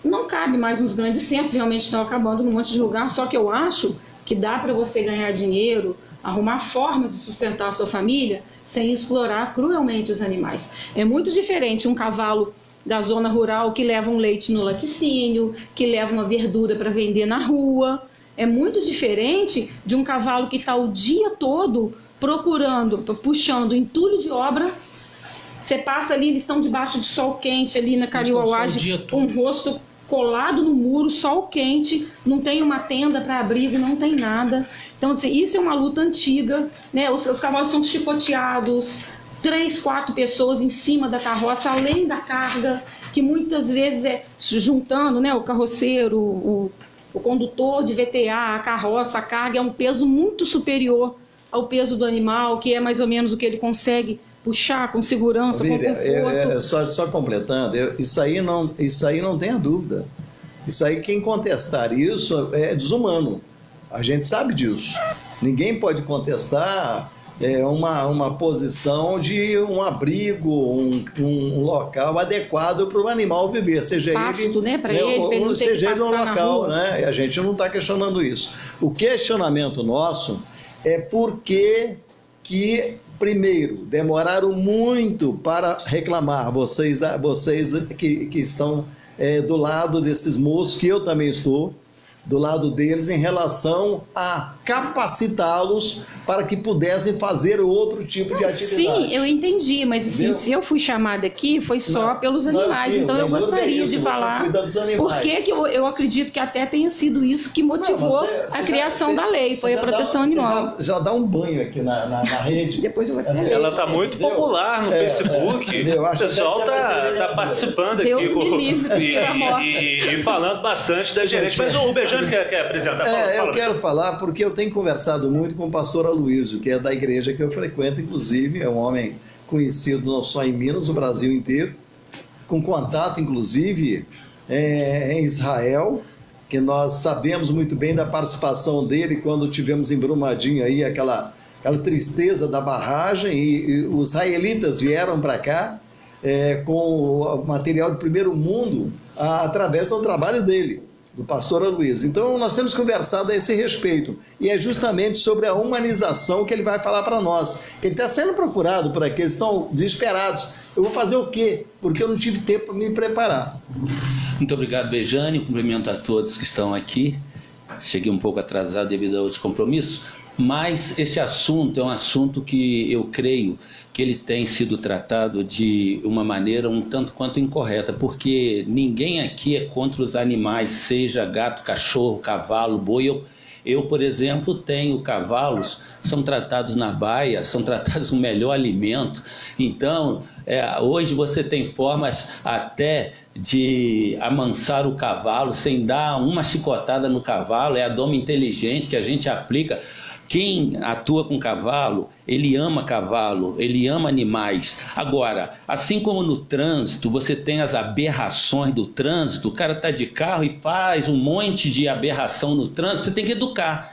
não cabe mais nos grandes centros, realmente estão acabando num monte de lugar, só que eu acho que dá para você ganhar dinheiro, arrumar formas de sustentar a sua família sem explorar cruelmente os animais. É muito diferente um cavalo da zona rural que leva um leite no laticínio, que leva uma verdura para vender na rua. É muito diferente de um cavalo que está o dia todo procurando, puxando entulho de obra. Você passa ali, eles estão debaixo de sol quente ali na Cariuauage, com o rosto colado no muro, sol quente, não tem uma tenda para abrigo, não tem nada. Então, assim, isso é uma luta antiga, né? Os cavalos são chicoteados, 3, 4 pessoas em cima da carroça, além da carga, que muitas vezes é juntando, né? O carroceiro, o condutor de VTA, a carroça, a carga, é um peso muito superior ao peso do animal, que é mais ou menos o que ele consegue puxar com segurança, com conforto. Só completando, isso aí não tenha dúvida. Isso aí, quem contestar isso é desumano. A gente sabe disso. Ninguém pode contestar uma posição de um abrigo, um local adequado para o animal viver, seja pasto, ele, né, para ele seja ele no local, né? A gente não está questionando isso. O questionamento nosso é porque que, primeiro, demoraram muito para reclamar, vocês que estão do lado desses moços, que eu também estou, do lado deles, em relação a capacitá-los para que pudessem fazer outro tipo de atividade. Sim, eu entendi, mas assim, se eu fui chamada aqui, foi só pelos animais, então eu gostaria de falar por que eu acredito que até tenha sido isso que motivou a criação da lei, foi a proteção animal. Já dá um banho aqui na rede. Depois eu vou ter. Ela está muito popular no Facebook, o pessoal está participando aqui e falando bastante da gerente, mas o Bejane quer apresentar. Eu quero falar porque eu tenho conversado muito com o pastor Aloysio, que é da igreja que eu frequento, inclusive, é um homem conhecido não só em Minas, no Brasil inteiro, com contato, inclusive, em Israel, que nós sabemos muito bem da participação dele quando tivemos em Brumadinho aí aquela tristeza da barragem, e os israelitas vieram para cá com o material de primeiro mundo através do trabalho dele, do pastor Aloysio. Então nós temos conversado a esse respeito, e é justamente sobre a humanização que ele vai falar para nós. Ele está sendo procurado por aqui, eles estão desesperados. Eu vou fazer o quê? Porque eu não tive tempo para me preparar. Muito obrigado, Bejane, cumprimento a todos que estão aqui. Cheguei um pouco atrasado devido a outros compromissos, mas este assunto é um assunto que eu creio que ele tem sido tratado de uma maneira um tanto quanto incorreta, porque ninguém aqui é contra os animais, seja gato, cachorro, cavalo, boi. Eu, por exemplo, tenho cavalos, são tratados na baia, são tratados com melhor alimento. Então, hoje você tem formas até de amansar o cavalo sem dar uma chicotada no cavalo, é a doma inteligente que a gente aplica. Quem atua com cavalo, ele ama animais. Agora, assim como no trânsito, você tem as aberrações do trânsito, o cara está de carro e faz um monte de aberração no trânsito, você tem que educar.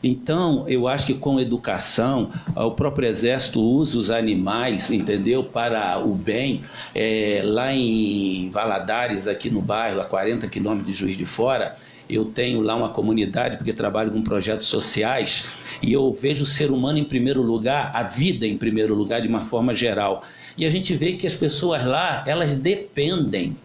Então, eu acho que com educação, o próprio Exército usa os animais, entendeu, para o bem. Lá em Valadares, aqui no bairro, a 40 quilômetros de Juiz de Fora, eu tenho lá uma comunidade, porque trabalho com projetos sociais, e eu vejo o ser humano em primeiro lugar, a vida em primeiro lugar, de uma forma geral. E a gente vê que as pessoas lá, elas dependem.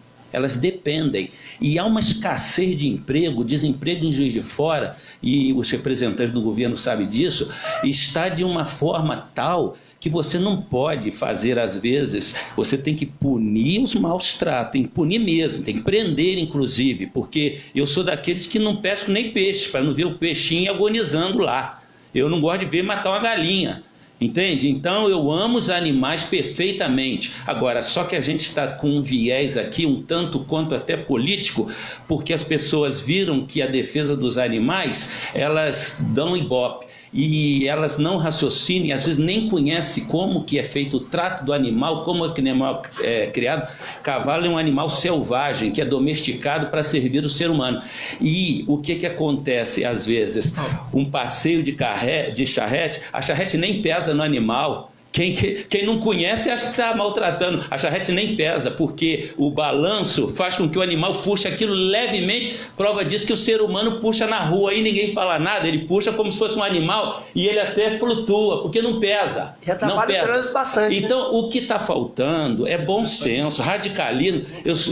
E há uma escassez de emprego, desemprego em Juiz de Fora, e os representantes do governo sabem disso, está de uma forma tal que você não pode fazer, às vezes, você tem que punir os maus tratos, tem que punir mesmo, tem que prender, inclusive, porque eu sou daqueles que não pesco nem peixe, para não ver o peixinho agonizando lá. Eu não gosto de ver matar uma galinha. Entende? Então eu amo os animais perfeitamente. Agora, só que a gente está com um viés aqui, um tanto quanto até político, porque as pessoas viram que a defesa dos animais, elas dão ibope. E elas não raciocinam, e às vezes nem conhecem como que é feito o trato do animal, como é que o animal é criado. Cavalo é um animal selvagem, que é domesticado para servir o ser humano. E o que acontece às vezes? Um passeio de charrete, a charrete nem pesa no animal, Quem não conhece acha que está maltratando. A charrete nem pesa, porque o balanço faz com que o animal puxe aquilo levemente. Prova disso que o ser humano puxa na rua e ninguém fala nada. Ele puxa como se fosse um animal e ele até flutua, porque não pesa. E atrapalha o trânsito bastante. Então, o que está faltando é bom senso, radicalismo.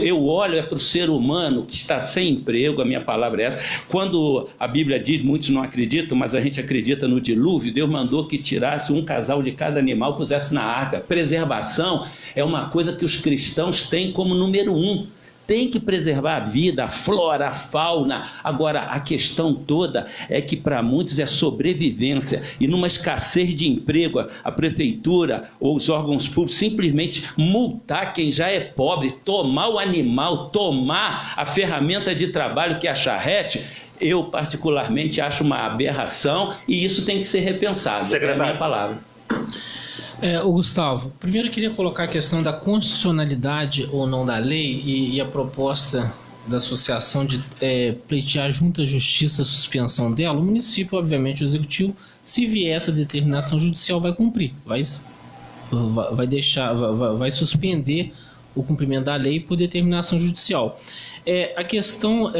Eu olho para o ser humano que está sem emprego, a minha palavra é essa. Quando a Bíblia diz, muitos não acreditam, mas a gente acredita no dilúvio, Deus mandou que tirasse um casal de cada animal, pusesse na arca. Preservação é uma coisa que os cristãos têm como número 1. Tem que preservar a vida, a flora, a fauna. Agora, a questão toda é que para muitos é sobrevivência. E numa escassez de emprego, a prefeitura ou os órgãos públicos simplesmente multar quem já é pobre, tomar o animal, tomar a ferramenta de trabalho que é a charrete, eu particularmente acho uma aberração e isso tem que ser repensado. É a minha palavra. Gustavo, primeiro eu queria colocar a questão da constitucionalidade ou não da lei e a proposta da associação de pleitear junto à justiça a suspensão dela. O município, obviamente, o executivo, se vier essa determinação judicial, vai cumprir, vai suspender o cumprimento da lei por determinação judicial. A questão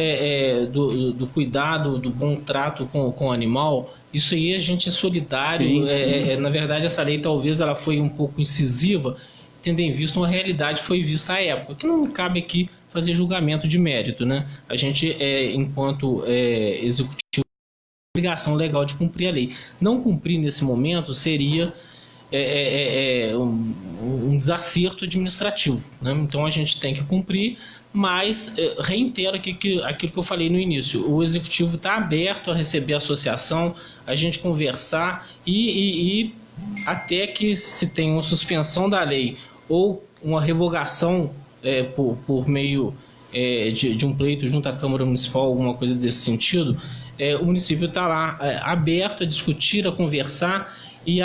do cuidado, do bom trato com o animal, isso aí a gente é solidário. Sim, sim. Na verdade, essa lei talvez ela foi um pouco incisiva, tendo em vista uma realidade que foi vista à época, que não cabe aqui fazer julgamento de mérito, né? A gente, enquanto executivo, tem obrigação legal de cumprir a lei. Não cumprir nesse momento seria um desacerto administrativo, né? Então a gente tem que cumprir, mas reitero aquilo que eu falei no início. O executivo está aberto a receber a associação, a gente conversar e até que se tenha uma suspensão da lei ou uma revogação por meio de um pleito junto à Câmara Municipal, alguma coisa desse sentido, o município está lá aberto a discutir, a conversar e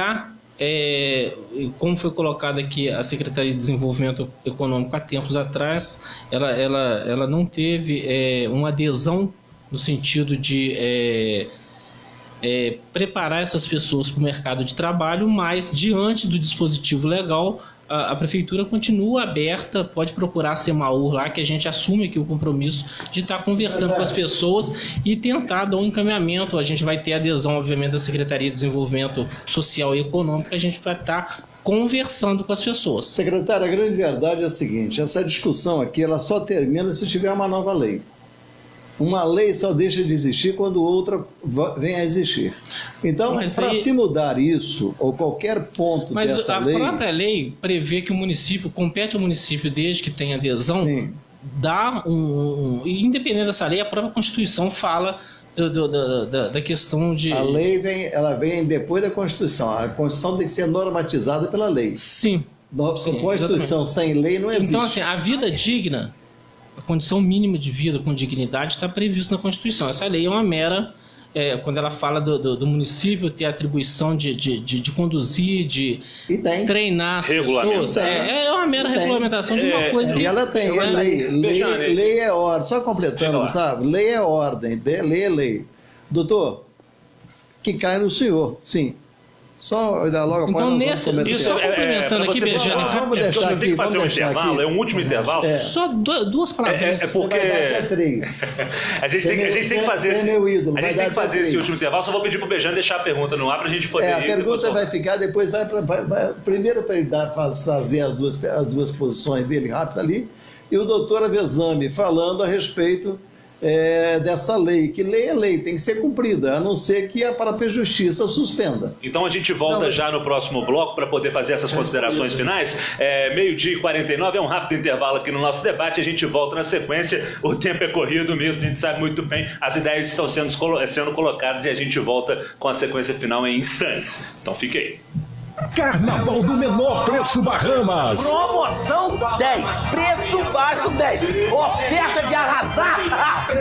como foi colocado aqui, a Secretaria de Desenvolvimento Econômico há tempos atrás, ela não teve uma adesão no sentido de preparar essas pessoas para o mercado de trabalho, mas diante do dispositivo legal, a Prefeitura continua aberta, pode procurar a Semaur lá, que a gente assume aqui o compromisso de estar conversando com as pessoas e tentar dar um encaminhamento. A gente vai ter adesão, obviamente, da Secretaria de Desenvolvimento Social e Econômico, a gente vai estar conversando com as pessoas. Secretário, a grande verdade é a seguinte, essa discussão aqui ela só termina se tiver uma nova lei. Uma lei só deixa de existir quando outra vem a existir. Então, para se mudar isso, ou qualquer ponto dessa lei... Mas a própria lei prevê que o município, compete ao município desde que tenha adesão, sim, dá independente dessa lei, a própria Constituição fala da questão de... A lei ela vem depois da Constituição. A Constituição tem que ser normatizada pela lei. Sim. Constituição sem lei não existe. Então, assim, a vida digna... A condição mínima de vida com dignidade está prevista na Constituição. Essa lei é uma mera, quando ela fala do município ter a atribuição de conduzir, de treinar as pessoas, é uma mera regulamentação de uma coisa que... E ela tem, lei é ordem. Só completando, Gustavo, lei é ordem, lei é lei. Doutor, que cai no senhor, sim. Só dar logo então, só complementando aqui, Bejane, vamos deixar aqui, tem que fazer um intervalo, é um último intervalo. Só duas palavrinhas. Porque até 3. a gente tem que fazer esse último intervalo. Só vou pedir para o Bejane deixar a pergunta no ar para a gente poder... a pergunta vai ficar, depois primeiro para ele fazer as duas posições dele rápido ali, e o doutor Avezame falando a respeito dessa lei, que lei é lei, tem que ser cumprida, a não ser que a própria justiça suspenda. Então a gente volta já no próximo bloco para poder fazer essas considerações finais. 12h49, é um rápido intervalo aqui no nosso debate, a gente volta na sequência, o tempo é corrido mesmo, a gente sabe muito bem, as ideias estão sendo colocadas e a gente volta com a sequência final em instantes. Então fique aí. Carnaval do menor preço Bahamas. Promoção 10, preço baixo 10, oferta de arrasar,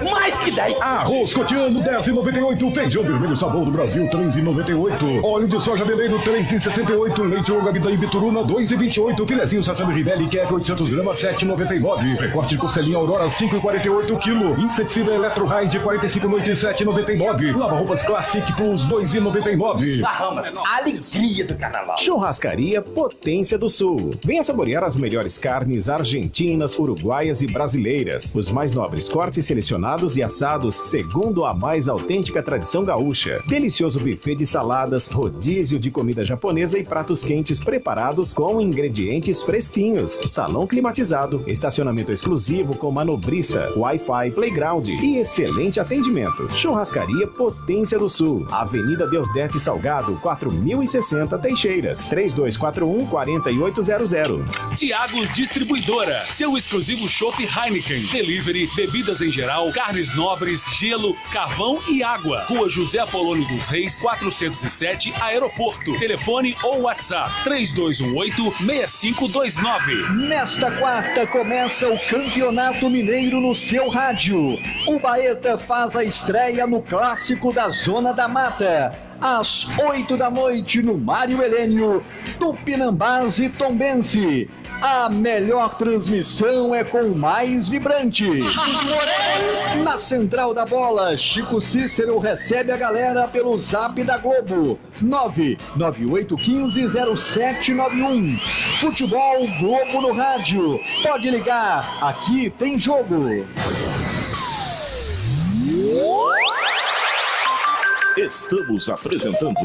mais que 10. Arroz cotiano 10,98, feijão vermelho sabor do Brasil 3,98, óleo de soja veleiro 3,68, leite longa vida em Bituruna 2,28, filezinho Sassami Rivelli Kef 800 gramas 7,99, recorte de costelinha Aurora 5,48 kg, inseticida Eletro Ride 45 noites 7,99, lava roupas Classic Plus 2,99. Bahamas, alegria do carnaval. carnaval. Churrascaria Potência do Sul. Venha saborear as melhores carnes argentinas, uruguaias e brasileiras. Os mais nobres cortes selecionados e assados segundo a mais autêntica tradição gaúcha. Delicioso buffet de saladas, rodízio de comida japonesa e pratos quentes preparados com ingredientes fresquinhos. Salão climatizado, estacionamento exclusivo com manobrista, Wi-Fi, playground e excelente atendimento. Churrascaria Potência do Sul. Avenida Deusdete Salgado, 4060 Teixeiras. 3241-4800. Tiagos Distribuidora, seu exclusivo chopp Heineken, delivery, bebidas em geral, carnes nobres, gelo, carvão e água. Rua José Apolônio dos Reis, 407, Aeroporto. Telefone ou WhatsApp 3218-6529. Nesta quarta começa o Campeonato Mineiro no seu rádio. O Baeta faz a estreia no Clássico da Zona da Mata, às 8 da noite no Mário Helênio, Tupinambás e Tombense. A melhor transmissão é com o mais vibrante. Na Central da Bola, Chico Cícero recebe a galera pelo Zap da Globo, 998150791. Futebol Globo no rádio. Pode ligar, aqui tem jogo. Estamos apresentando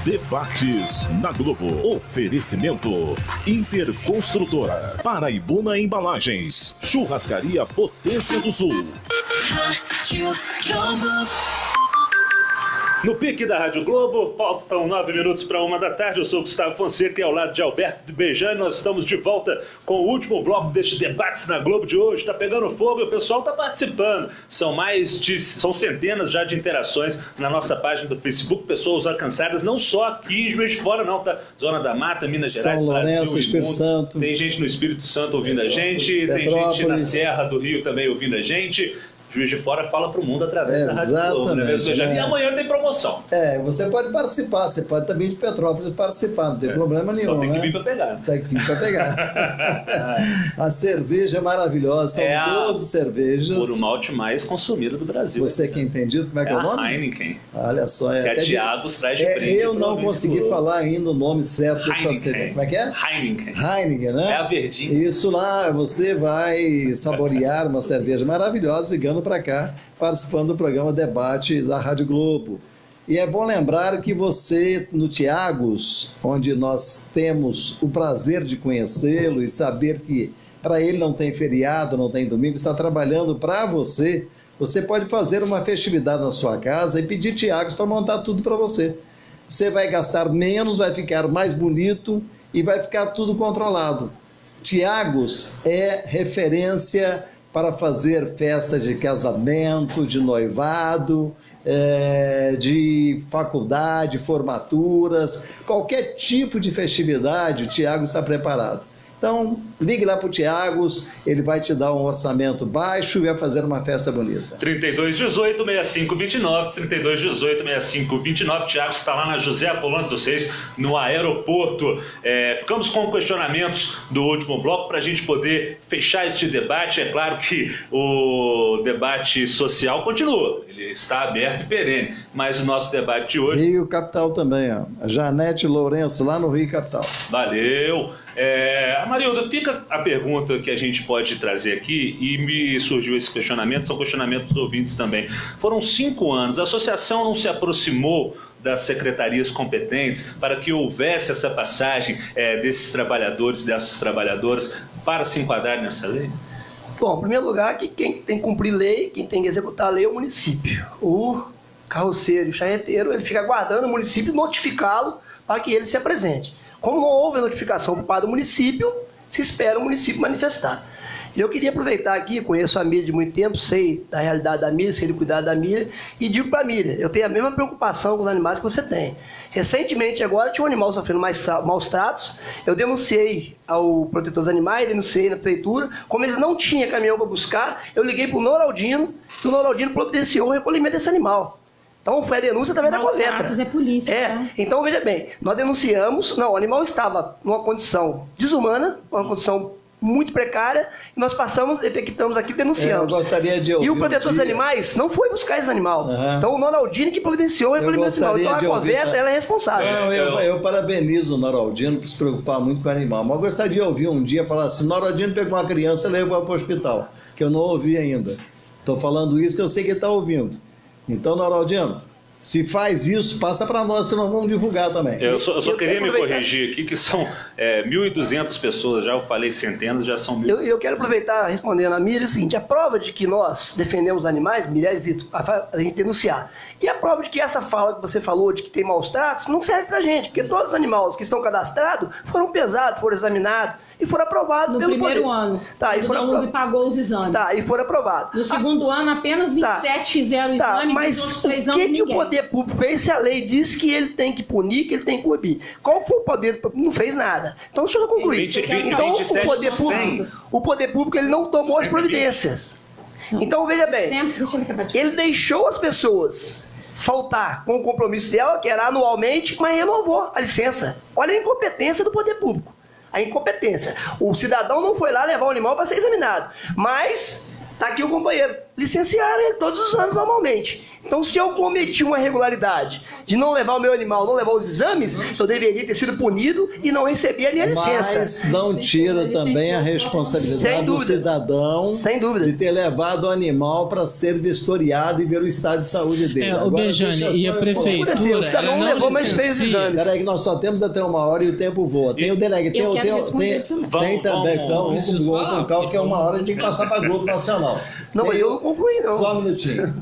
Debates na Globo. Oferecimento Interconstrutora, Paraibuna Embalagens, Churrascaria Potência do Sul. No pique da Rádio Globo, faltam 9 minutos para 1 da tarde. Eu sou o Gustavo Fonseca e ao lado de Alberto Bejani nós estamos de volta com o último bloco deste Debates na Globo de hoje. Está pegando fogo e o pessoal está participando. São centenas já de interações na nossa página do Facebook. Pessoas alcançadas não só aqui em Juiz de Fora não, tá? Zona da Mata, Minas Gerais, São Lourenço, Brasil, Espírito Santo. Tem gente no Espírito Santo ouvindo a gente, tem gente na Serra do Rio também ouvindo a gente. Juiz de Fora fala para o mundo através da Rádio Globo, né? E amanhã tem promoção. Você pode participar, você pode também de Petrópolis participar, não tem problema nenhum. Só tem que vir para pegar. Tem que vir para pegar. A cerveja é maravilhosa, são 12 cervejas. Por o malte mais consumido do Brasil. Você que é entendido, como é que é o nome? Heineken. Olha só. Que a Tiagos traz de brinde. Eu não consegui falar ainda o nome certo dessa cerveja. Como é que é? Heineken. Heineken, né? É a verdinha. Isso lá, você vai saborear uma cerveja maravilhosa ligando para cá, participando do programa Debate da Rádio Globo. E é bom lembrar que você, no Tiagos, onde nós temos o prazer de conhecê-lo e saber que para ele não tem feriado, não tem domingo, está trabalhando para você, você pode fazer uma festividade na sua casa e pedir Tiagos para montar tudo para você. Você vai gastar menos, vai ficar mais bonito e vai ficar tudo controlado. Tiagos é referência para fazer festas de casamento, de noivado, de faculdade, formaturas, qualquer tipo de festividade, o Tiagos está preparado. Então, ligue lá para o Tiagos, ele vai te dar um orçamento baixo e vai fazer uma festa bonita. 3218-6529, 3218-6529, Tiagos está lá na José Apolônio dos Reis, no aeroporto. Ficamos com questionamentos do último bloco para a gente poder fechar este debate. É claro que o debate social continua, ele está aberto e perene, mas o nosso debate de hoje... Rio Capital também, ó. A Janete Lourenço, lá no Rio Capital. Valeu! Amarildo, fica a pergunta que a gente pode trazer aqui, e me surgiu esse questionamento, são questionamentos dos ouvintes também. Foram 5 anos, a associação não se aproximou das secretarias competentes para que houvesse essa passagem desses trabalhadores, dessas trabalhadoras, para se enquadrar nessa lei? Bom, em primeiro lugar, que quem tem que cumprir lei, quem tem que executar a lei é o município. O carroceiro e o charreteiro, ele fica aguardando o município notificá-lo para que ele se apresente. Como não houve notificação por parte do município, se espera o município manifestar. Eu queria aproveitar aqui, conheço a Miriam de muito tempo, sei da realidade da Miriam, sei do cuidado da Miriam, e digo para a Miriam, eu tenho a mesma preocupação com os animais que você tem. Recentemente, agora, tinha um animal sofrendo maus tratos, eu denunciei ao protetor dos animais, denunciei na prefeitura, como eles não tinham caminhão para buscar, eu liguei para o Noraldino, e o Noraldino providenciou o recolhimento desse animal. Então, foi a denúncia através da Coveta. É polícia. Tá? Então, veja bem, nós denunciamos, o animal estava numa condição desumana, uma condição muito precária e nós detectamos aqui, denunciamos. Eu gostaria de ouvir E o protetor dos animais não foi buscar esse animal. Então o Noraldino que providenciou o recolhimento do animal. Então a Coveta ela é responsável. Não, eu parabenizo o Noraldino por se preocupar muito com o animal, mas eu gostaria de ouvir um dia falar assim, Noraldino pegou uma criança e levou para o hospital, que eu não ouvi ainda. Estou falando isso que eu sei que ele está ouvindo. Então, Noraldino, se faz isso, passa para nós que nós vamos divulgar também. Eu só queria me corrigir aqui, que são 1.200 pessoas, já eu falei centenas, já são 1.000. Eu quero aproveitar respondendo a Miriam o seguinte, a prova de que nós defendemos animais, milhares a gente denunciar. E a prova de que essa fala que você falou, de que tem maus tratos, não serve pra gente, porque todos os animais que estão cadastrados foram pesados, foram examinados e foram aprovados no pelo primeiro poder. ano. Tá, e foram pagou os exames. Tá, e foram aprovados. No segundo ano, apenas 27 fizeram o exame, mas nos outros 3 o anos que ninguém. o poder público fez se a lei diz que ele tem que punir, que ele tem que coibir? Qual foi o poder público? Não fez nada. Então, deixa eu concluir. Então, o poder público ele não tomou as providências. Então, veja bem, ele deixou as pessoas faltar com o compromisso dela, que era anualmente, mas renovou a licença. Olha a incompetência do poder público. A incompetência. O cidadão não foi lá levar o animal para ser examinado. Mas, está aqui o companheiro. Licenciaram ele todos os anos normalmente. Então, se eu cometi uma irregularidade de não levar o meu animal, não levar os exames, eu deveria ter sido punido e não receber a minha licença. Mas não tira também a responsabilidade do cidadão de ter levado o animal para ser vistoriado e ver o estado de saúde dele. O Bejane e a prefeitura... O cidadão não levou, mas fez os exames. Peraí que nós só temos até 1 hora e o tempo voa. Tem o Dereg, tem também, vamos com calma, que é 1 hora a gente tem que passar para a Globo Nacional. Não, mas eu não concluí, não. Só um minutinho.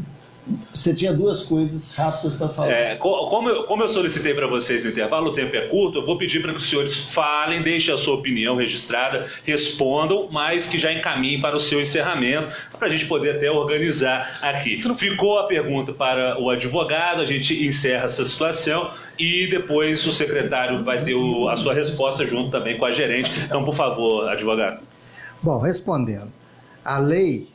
Você tinha 2 coisas rápidas para falar. Como eu solicitei para vocês no intervalo, o tempo é curto, eu vou pedir para que os senhores falem, deixem a sua opinião registrada, respondam, mas que já encaminhem para o seu encerramento, para a gente poder até organizar aqui. Ficou a pergunta para o advogado, a gente encerra essa situação e depois o secretário vai ter a sua resposta junto também com a gerente. Então, por favor, advogado. Bom, respondendo. A lei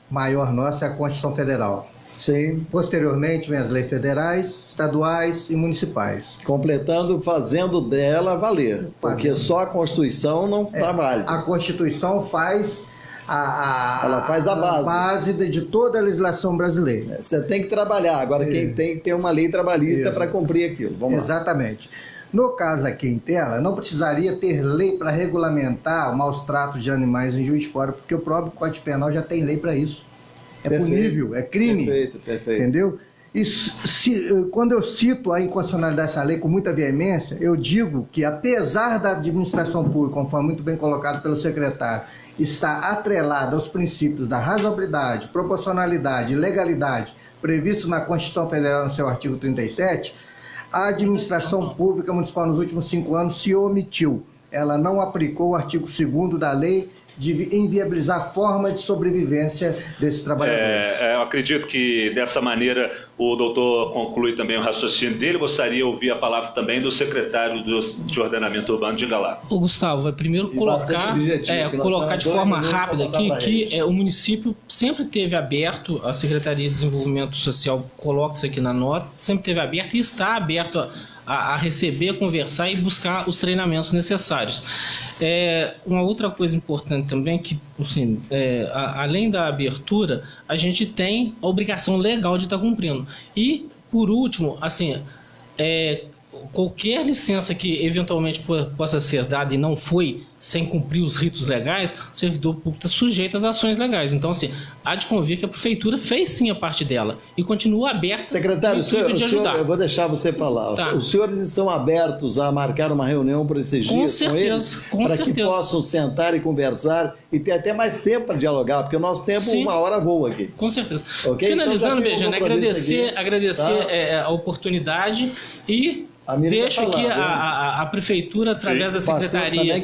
maior nossa é a Constituição Federal. Sim. Posteriormente vem as leis federais, estaduais e municipais. Completando, fazendo dela valer, porque só a Constituição não trabalha. A Constituição faz ela faz a base de toda a legislação brasileira. Você tem que trabalhar, agora quem tem que ter uma lei trabalhista para cumprir aquilo. Vamos Exatamente. No caso aqui em tela, não precisaria ter lei para regulamentar maus tratos de animais em Juiz de Fora, porque o próprio Código Penal já tem lei para isso. É punível, é crime. Perfeito. Entendeu? E quando eu cito a inconstitucionalidade dessa lei com muita veemência, eu digo que, apesar da administração pública, conforme muito bem colocado pelo secretário, estar atrelada aos princípios da razoabilidade, proporcionalidade e legalidade previsto na Constituição Federal no seu artigo 37, a administração pública municipal nos últimos 5 anos se omitiu. Ela não aplicou o artigo 2º da lei de inviabilizar a forma de sobrevivência desses trabalhadores. Eu acredito que dessa maneira o doutor conclui também o raciocínio dele. Gostaria de ouvir a palavra também do secretário de Ordenamento Urbano de Galá. Gustavo, vai primeiro colocar de forma rápida aqui que o município sempre teve aberto, a Secretaria de Desenvolvimento Social coloca isso aqui na nota, sempre teve aberto e está aberto a receber, conversar e buscar os treinamentos necessários. Uma outra coisa importante também, que assim, além da abertura, a gente tem a obrigação legal de estar cumprindo. E, por último, assim, qualquer licença que eventualmente possa ser dada e não foi, sem cumprir os ritos legais, o servidor público está sujeito às ações legais. Então, assim, há de convir que a prefeitura fez sim a parte dela e continua aberta. Secretário, eu vou deixar você falar. Tá. Os senhores estão abertos a marcar uma reunião por esses dias com eles? Para que possam sentar e conversar e ter até mais tempo para dialogar, porque o nosso tempo, sim, 1 hora voa aqui. Com certeza. Okay? Finalizando, então, Bejane, agradecer a oportunidade e deixo aqui a Prefeitura, através da Secretaria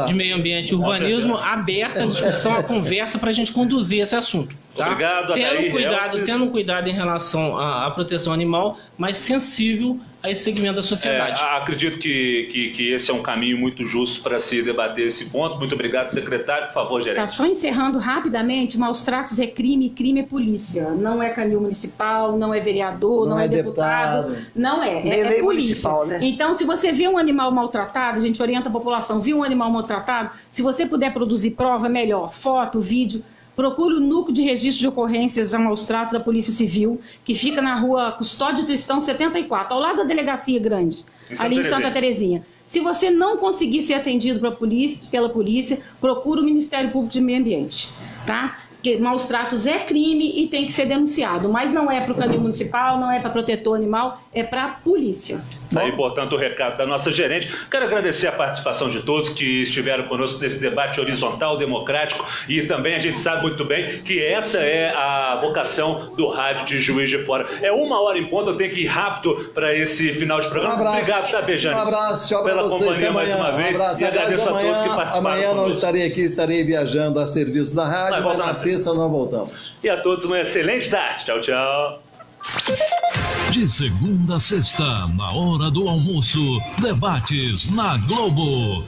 de Meio Ambiente e Urbanismo, aberta a discussão, a conversa para a gente conduzir esse assunto. Tá? Obrigado, Adair Helpes. Tendo cuidado em relação à proteção animal, mas sensível a esse segmento da sociedade. Acredito que esse é um caminho muito justo para se debater esse ponto. Muito obrigado, secretário. Por favor, gerente. Tá, só encerrando rapidamente, maus tratos é crime, crime é polícia. Não é canil municipal, não é vereador, não é deputado. Não é, Nem é lei polícia. municipal, né? Então, se você vê um animal maltratado, a gente orienta a população, viu um animal maltratado, se você puder produzir prova, melhor, foto, vídeo, procure o núcleo de registro de ocorrências a maus tratos da Polícia Civil, que fica na rua Custódio Tristão 74, ao lado da Delegacia Grande, ali em Santa Terezinha. Se você não conseguir ser atendido pela polícia, procure o Ministério Público de Meio Ambiente, tá? Porque maus tratos é crime e tem que ser denunciado, mas não é para o canil municipal, não é para protetor animal, é para a polícia. Aí, portanto, o recado da nossa gerente. Quero agradecer a participação de todos que estiveram conosco nesse debate horizontal, democrático, e também a gente sabe muito bem que essa é a vocação do rádio de Juiz de Fora. É 1h em ponto, eu tenho que ir rápido para esse final de programa. Obrigado, tá, Bejane? Um abraço, tchau pela para vocês. companhia mais uma vez. Um abraço. E agradeço a todos que participaram. Amanhã não conosco. estarei aqui, estarei viajando a serviço da rádio, mas na sexta nós voltamos. E a todos uma excelente tarde. Tchau, tchau. De segunda a sexta, na hora do almoço, debates na Globo.